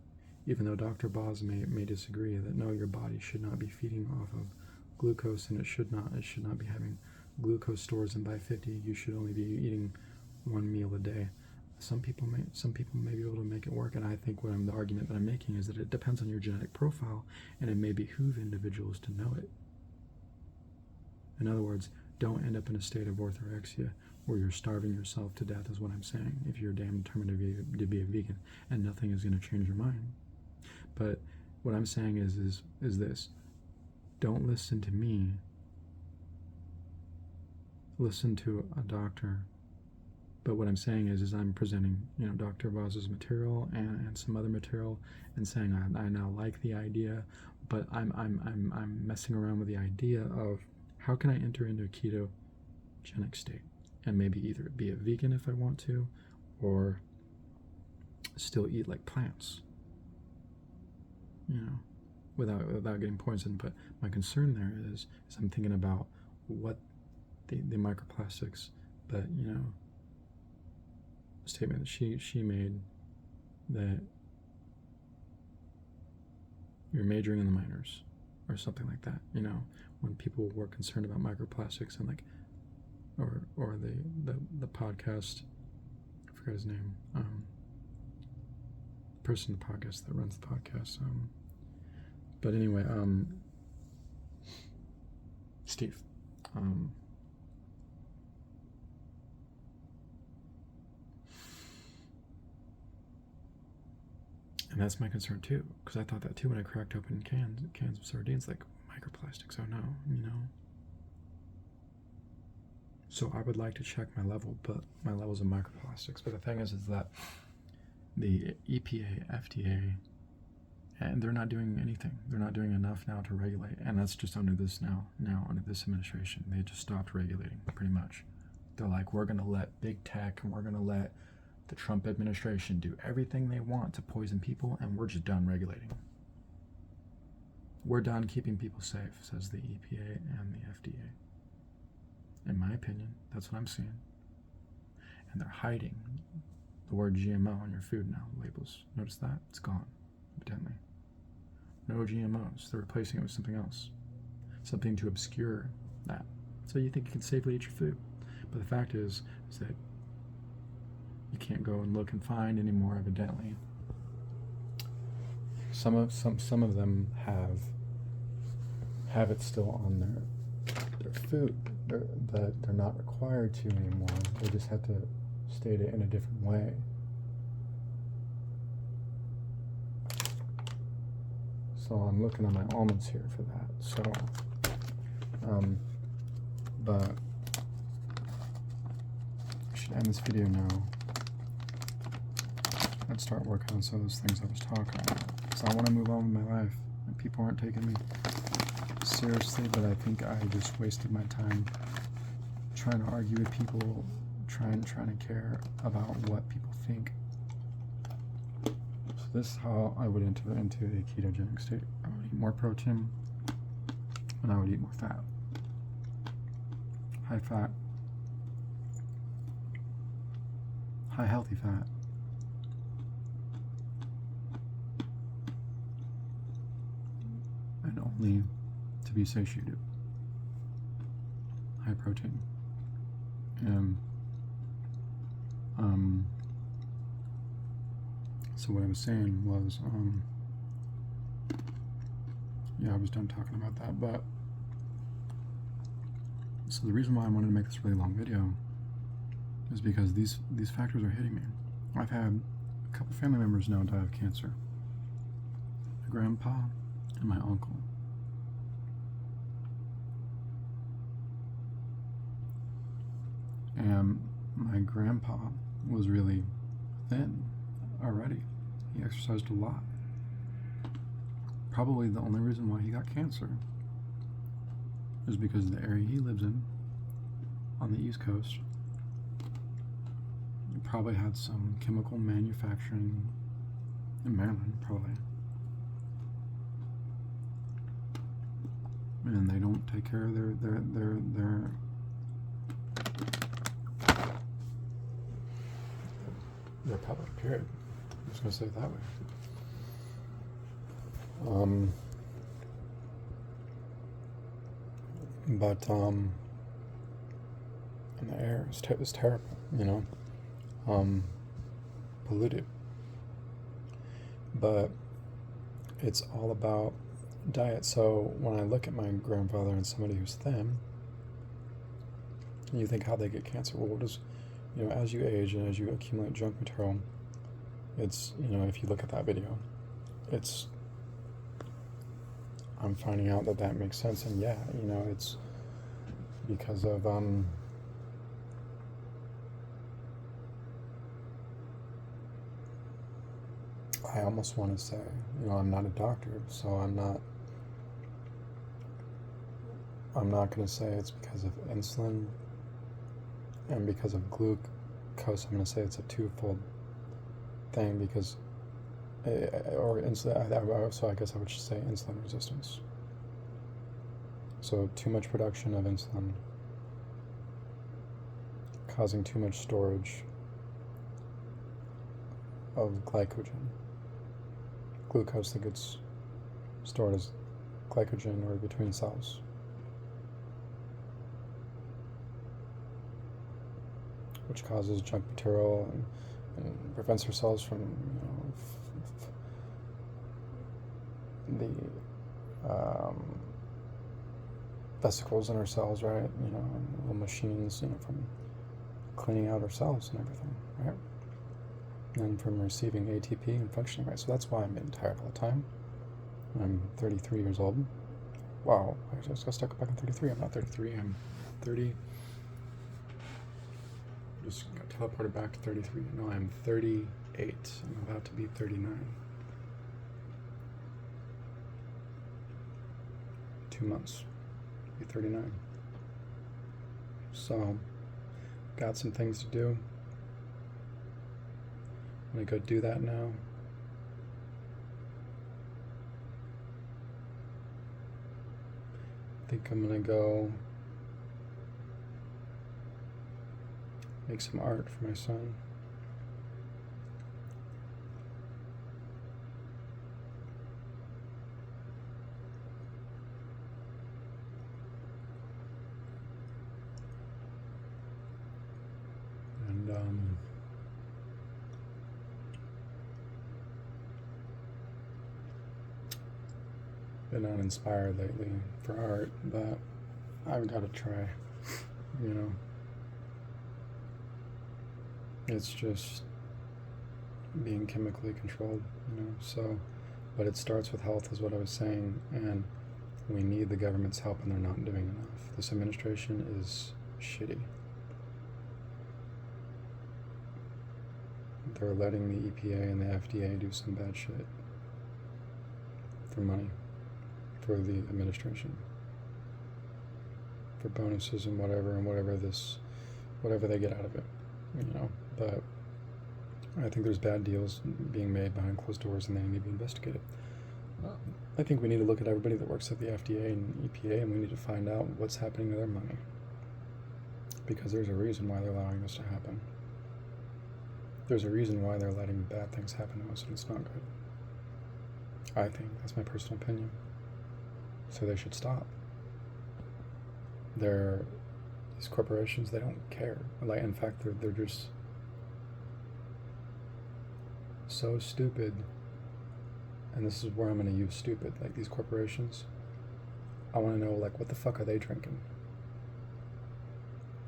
even though Dr. Boz may disagree that no, your body should not be feeding off of glucose, and it should not be having glucose stores, and by 50 you should only be eating one meal a day. Some people may be able to make it work, and I think the argument that I'm making is that it depends on your genetic profile, and it may behoove individuals to know it. In other words, don't end up in a state of orthorexia where you're starving yourself to death, is what I'm saying, if you're damn determined to be a vegan, and nothing is going to change your mind. But what I'm saying is this: don't listen to me. Listen to a doctor. But what I'm saying is I'm presenting, Dr. Vaz's material and some other material, and saying I now like the idea, but I'm messing around with the idea of how can I enter into a ketogenic state and maybe either be a vegan if I want to, or still eat like plants, without getting poisoned. But my concern there is I'm thinking about what the microplastics that, statement that she made, that you're majoring in the minors or something like that, when people were concerned about microplastics, and or the podcast, I forgot his name, the person in the podcast that runs the podcast, but anyway, Steve, and that's my concern too, because I thought that too when I cracked open cans of sardines, like microplastics. Oh no, So I would like to check my levels of microplastics. But the thing is that the EPA, FDA, and they're not doing anything. They're not doing enough now to regulate, and that's just under this under this administration. They just stopped regulating pretty much. They're like, we're gonna let big tech and we're gonna let the Trump administration do everything they want to poison people, and we're just done regulating. We're done keeping people safe, says the EPA and the FDA. In my opinion, that's what I'm seeing. And they're hiding the word GMO on your food now, labels. Notice that? It's gone, evidently. No GMOs. They're replacing it with something else. Something to obscure that. So you think you can safely eat your food. But the fact is that you can't go and look and find anymore, evidently. Some of them have it still on their food. They're not required to anymore. They just have to state it in a different way. So I'm looking at my almonds here for that. So, but I should end this video now. I'd start working on some of those things I was talking about. So I want to move on with my life. And people aren't taking me seriously, but I think I just wasted my time trying to argue with people, trying to care about what people think. So this is how I would enter into a ketogenic state. I would eat more protein, and I would eat more fat. High fat, high healthy fat. And only to be satiated. High protein. And so what I was saying was, I was done talking about that. But so the reason why I wanted to make this really long video is because these factors are hitting me. I've had a couple family members now die of cancer. My grandpa and my uncle. And my grandpa was really thin already. He exercised a lot. Probably the only reason why he got cancer is because the area he lives in, on the East Coast, probably had some chemical manufacturing in Maryland, probably. And they don't take care of Republic, period. I'm just going to say it that way. But and the air is terrible, you know, polluted. But it's all about diet. So when I look at my grandfather and somebody who's thin, you think how they get cancer. Well, what is, you know, as you age and as you accumulate junk material, it's, you know, if you look at that video, it's, I'm finding out that that makes sense. And yeah, you know, it's because of, I almost want to say, you know, I'm not a doctor, so I'm not going to say it's because of insulin and because of glucose. I'm going to say it's a twofold thing because, or insulin, so I guess I would say insulin resistance. So too much production of insulin causing too much storage of glycogen. Glucose that gets stored as glycogen or between cells. Which causes junk material and prevents our cells from, you know, the vesicles in our cells, right? You know, and little machines, you know, from cleaning out our cells and everything, right? And from receiving ATP and functioning right. So that's why I'm getting tired all the time. I'm 33 years old. Wow, I just got stuck back in 33. I'm not 33, I'm 30. Just got teleported back to 33. No, I'm 38. I'm about to be 39. 2 months. Be 39. So, got some things to do. I'm gonna go do that now. I think I'm gonna go make some art for my son. And been uninspired lately for art, but I've got to try, you know. It's just being chemically controlled, you know, so, but it starts with health is what I was saying, and we need the government's help and they're not doing enough. This administration is shitty. They're letting the EPA and the FDA do some bad shit for money, for the administration, for bonuses and whatever whatever they get out of it, you know. But I think there's bad deals being made behind closed doors and they need to be investigated. I think we need to look at everybody that works at the FDA and EPA, and we need to find out what's happening to their money, because there's a reason why they're allowing this to happen. There's a reason why they're letting bad things happen to us, and it's not good. I think that's my personal opinion. So they should stop. These corporations, they don't care. Like, in fact, they're just so stupid. And this is where I'm going to use stupid. Like, these corporations, I want to know, like, what the fuck are they drinking?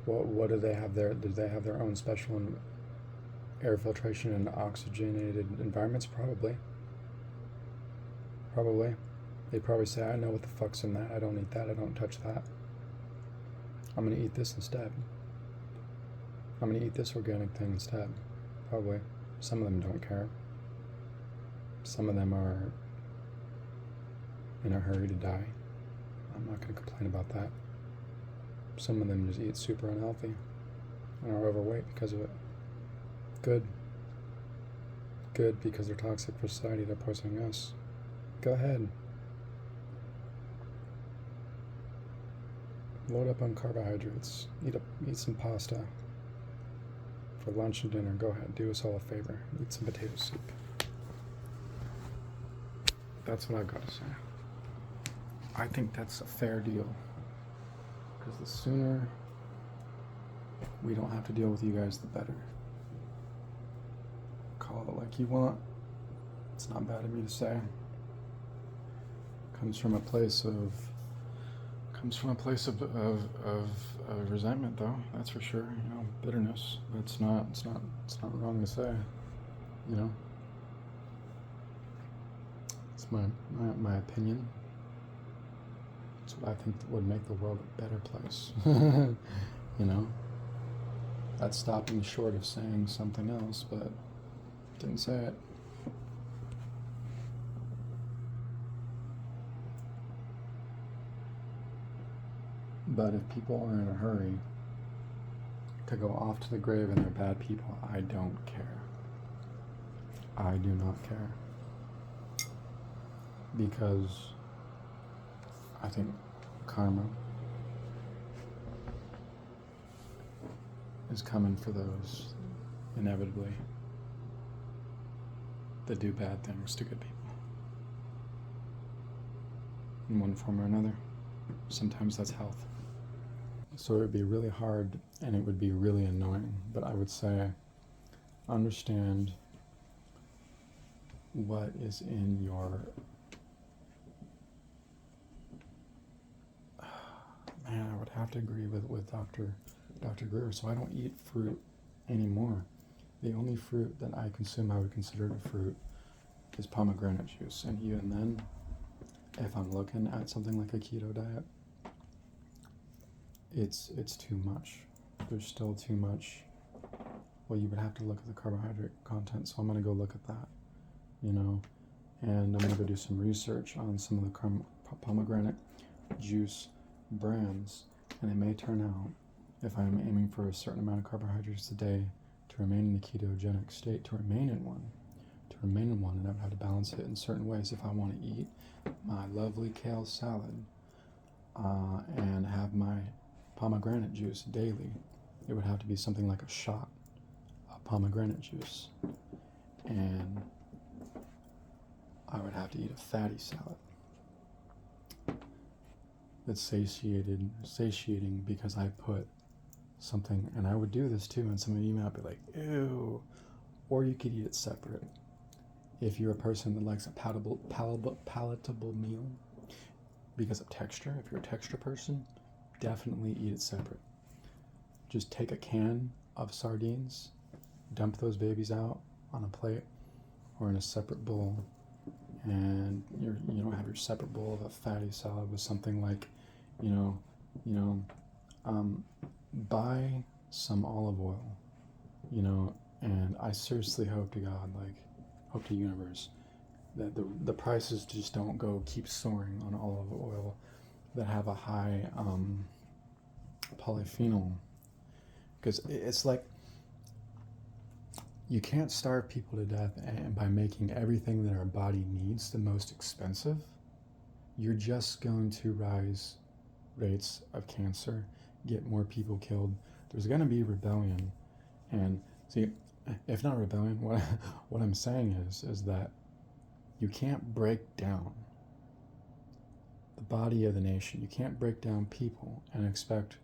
What do they have there? Do they have their own special air filtration and oxygenated environments? Probably. They probably say, I know what the fuck's in that. I don't eat that. I don't touch that. I'm going to eat this instead. I'm going to eat this organic thing instead. Probably. Some of them don't care. Some of them are in a hurry to die. I'm not going to complain about that. Some of them just eat super unhealthy and are overweight because of it. Good, because they're toxic for society. They're poisoning us. Go ahead. Load up on carbohydrates. Eat some pasta for lunch and dinner, go ahead, do us all a favor. Eat some potato soup. That's what I've got to say. I think that's a fair deal. Because the sooner we don't have to deal with you guys, the better. Call it like you want. It's not bad of me to say. Comes from a place of resentment, though. That's for sure. You know, bitterness. But it's not wrong to say. You know, it's my opinion. It's what I think would make the world a better place. You know, that's stopping short of saying something else, but didn't say it. But if people are in a hurry to go off to the grave and they're bad people, I don't care. I do not care. Because I think karma is coming for those, inevitably, that do bad things to good people. In one form or another. Sometimes that's health. So it would be really hard and it would be really annoying, but I would say understand what is in your man, I would have to agree with Dr. Greer. So I don't eat fruit anymore. The only fruit that I consume I would consider a fruit is pomegranate juice. And even then, if I'm looking at something like a keto diet, it's too much. There's still too much. Well, you would have to look at the carbohydrate content, so I'm going to go look at that, you know, and I'm going to go do some research on some of the pomegranate juice brands, and it may turn out, if I'm aiming for a certain amount of carbohydrates a day to remain in the ketogenic state, to remain in one, and I would have to balance it in certain ways. If I want to eat my lovely kale salad and have my pomegranate juice daily, it would have to be something like a shot of pomegranate juice, and I would have to eat a fatty salad that's satiating because I put something, and I would do this too, and some of you might be like, ew, or you could eat it separate. If you're a person that likes a palatable meal because of texture, if you're a texture person, definitely eat it separate. Just take a can of sardines, dump those babies out on a plate or in a separate bowl, and you don't have your separate bowl of a fatty salad with something like, buy some olive oil, and I seriously hope to God, hope to universe, that the prices just don't keep soaring on olive oil that have a high polyphenol, because it's like you can't starve people to death and by making everything that our body needs the most expensive. You're just going to rise rates of cancer, get more people killed. There's going to be rebellion, and see, if not rebellion, what I'm saying is that you can't break down the body of the nation. You can't break down people and expect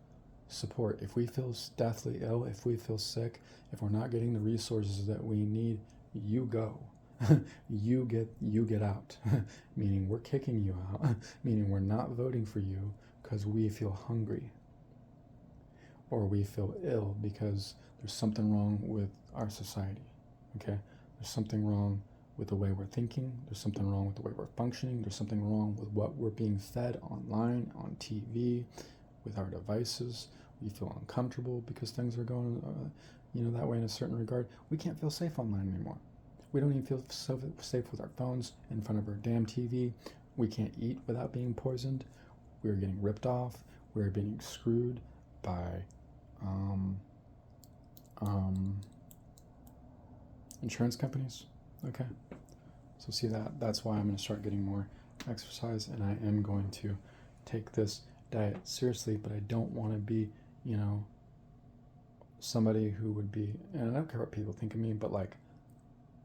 support. If we feel deathly ill, if we feel sick, if we're not getting the resources that we need, you go. you get out. Meaning we're kicking you out. Meaning we're not voting for you because we feel hungry. Or we feel ill because there's something wrong with our society. Okay? There's something wrong with the way we're thinking. There's something wrong with the way we're functioning. There's something wrong with what we're being fed online, on TV, with our devices. We feel uncomfortable because things are going that way in a certain regard. We can't feel safe online anymore. We don't even feel safe with our phones in front of our damn TV. We can't eat without being poisoned. We're getting ripped off. We're being screwed by insurance companies. Okay, so see, that's why I'm going to start getting more exercise, and I am going to take this diet seriously, but I don't want to be somebody who would be, and I don't care what people think of me, but like,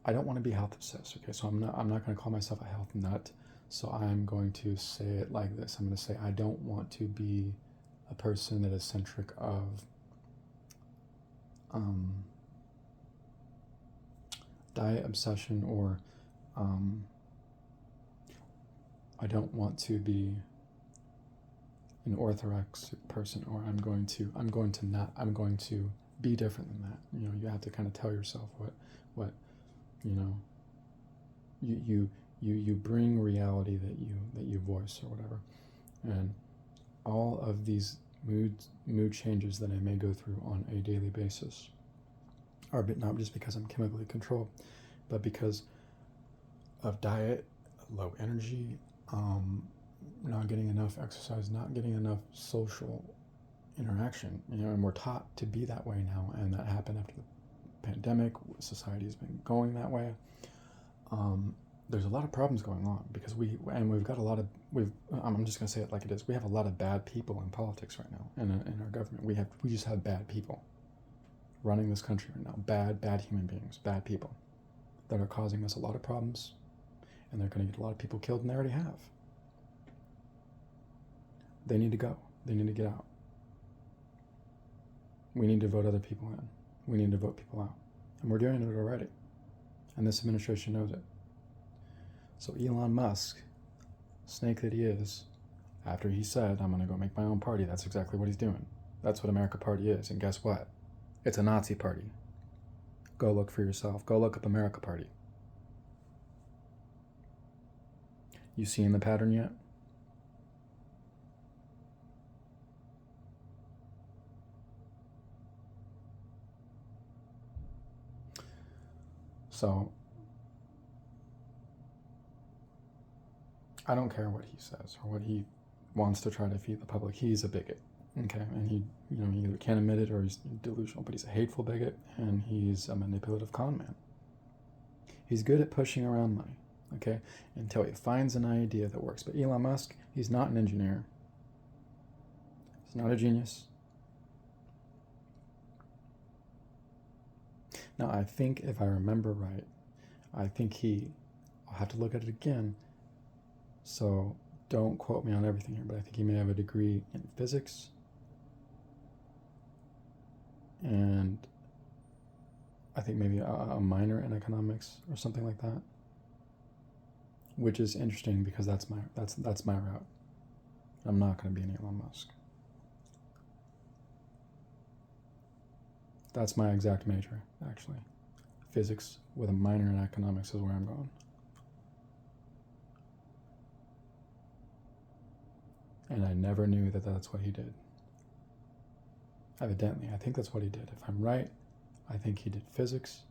I don't want to be health obsessed. Okay, so I'm not going to call myself a health nut. So I'm going to say it like this. I'm going to say I don't want to be a person that is centric of diet obsession, or I don't want to be an orthodox person, or I'm going to be different than that. You know, you have to kind of tell yourself what you know, you bring reality that you voice or whatever. And all of these mood changes that I may go through on a daily basis are not just because I'm chemically controlled, but because of diet, low energy, not getting enough exercise, not getting enough social interaction. You know, and we're taught to be that way now, and that happened after the pandemic. Society has been going that way. There's a lot of problems going on because we've got a lot of I'm just gonna say it like it is. We have a lot of bad people in politics right now, and in our government. We just have bad people running this country right now. Bad human beings, bad people that are causing us a lot of problems, and they're going to get a lot of people killed, and they already have. They need to go. They need to get out. We need to vote other people in. We need to vote people out, and we're doing it already. And this administration knows it. So Elon Musk, snake that he is, after he said, I'm going to go make my own party, that's exactly what he's doing. That's what America Party is. And guess what? It's a Nazi party. Go look for yourself. Go look up America Party. You seeing the pattern yet? So, I don't care what he says or what he wants to try to feed the public. He's a bigot, okay? And he either can't admit it or he's delusional, but he's a hateful bigot, and he's a manipulative con man. He's good at pushing around money, okay, until he finds an idea that works. But Elon Musk, he's not an engineer. He's not a genius. Now, I think if I remember right, I'll have to look at it again, so don't quote me on everything here, but I think he may have a degree in physics and I think maybe a minor in economics or something like that, which is interesting because that's my route. I'm not going to be an Elon Musk. That's my exact major, actually. Physics with a minor in economics is where I'm going. And I never knew that that's what he did. Evidently, I think that's what he did. If I'm right, I think he did physics,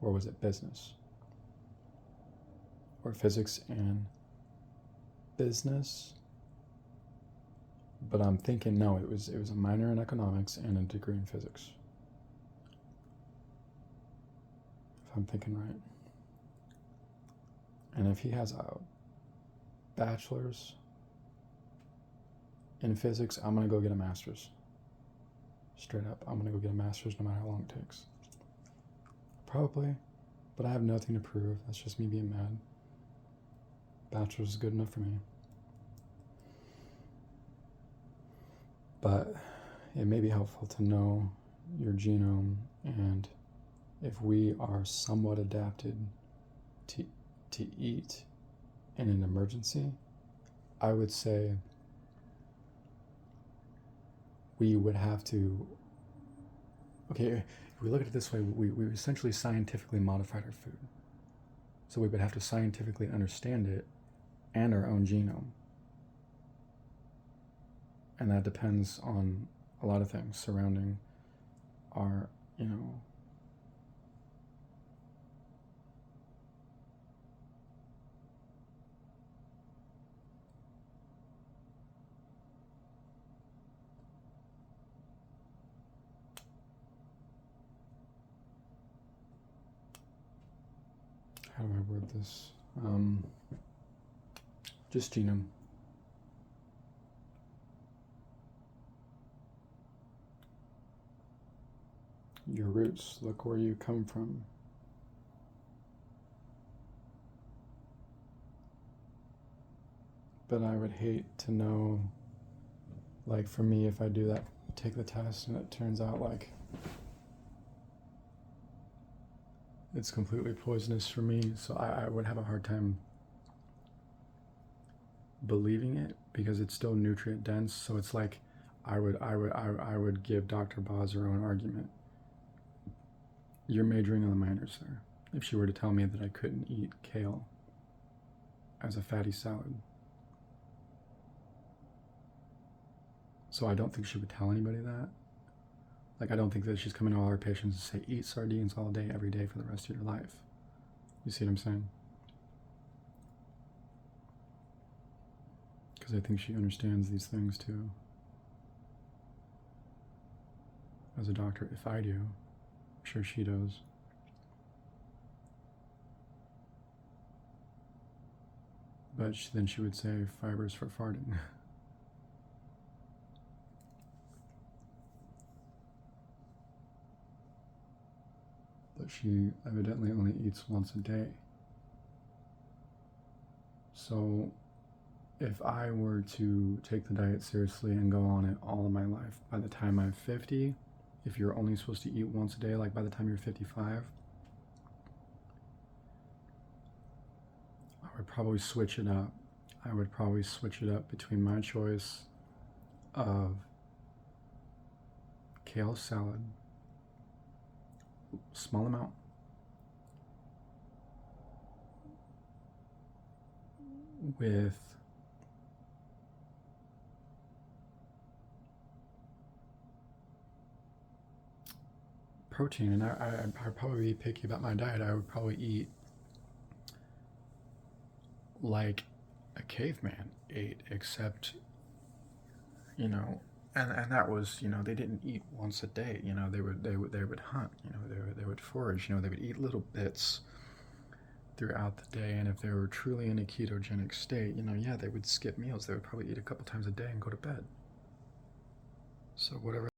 or was it business? Or physics and business? But I'm thinking, no, it was a minor in economics and a degree in physics. If I'm thinking right. And if he has a bachelor's in physics, I'm going to go get a master's. Straight up, I'm going to go get a master's no matter how long it takes. Probably, but I have nothing to prove. That's just me being mad. Bachelor's is good enough for me. But it may be helpful to know your genome, and if we are somewhat adapted to eat in an emergency, I would say we would have to, okay, if we look at it this way, we essentially scientifically modified our food. So we would have to scientifically understand it and our own genome. And that depends on a lot of things surrounding our, how do I word this? Just genome. your roots. Look where you come from. But I would hate to know, like for me, if I do that, take the test and it turns out like it's completely poisonous for me. So I would have a hard time believing it because it's still nutrient dense. So it's like I would give Dr. Boz her own argument. You're majoring on the minors there. If she were to tell me that I couldn't eat kale as a fatty salad. So I don't think she would tell anybody that. Like, I don't think that she's coming to all her patients and say, eat sardines all day, every day for the rest of your life. You see what I'm saying? Because I think she understands these things too. As a doctor, if I do, I'm sure she does. But then she would say, fibers for farting. But she evidently only eats once a day. So if I were to take the diet seriously and go on it all of my life, by the time I'm 50, if you're only supposed to eat once a day, like by the time you're 55, I would probably switch it up. I would probably switch it up between my choice of kale salad, small amount, with protein. And I'd probably be picky about my diet. I would probably eat like a caveman ate, except, you know, and that was, you know, they didn't eat once a day. You know, they would hunt. You know, they would forage. You know, they would eat little bits throughout the day. And if they were truly in a ketogenic state, you know, yeah, they would skip meals. They would probably eat a couple times a day and go to bed. So whatever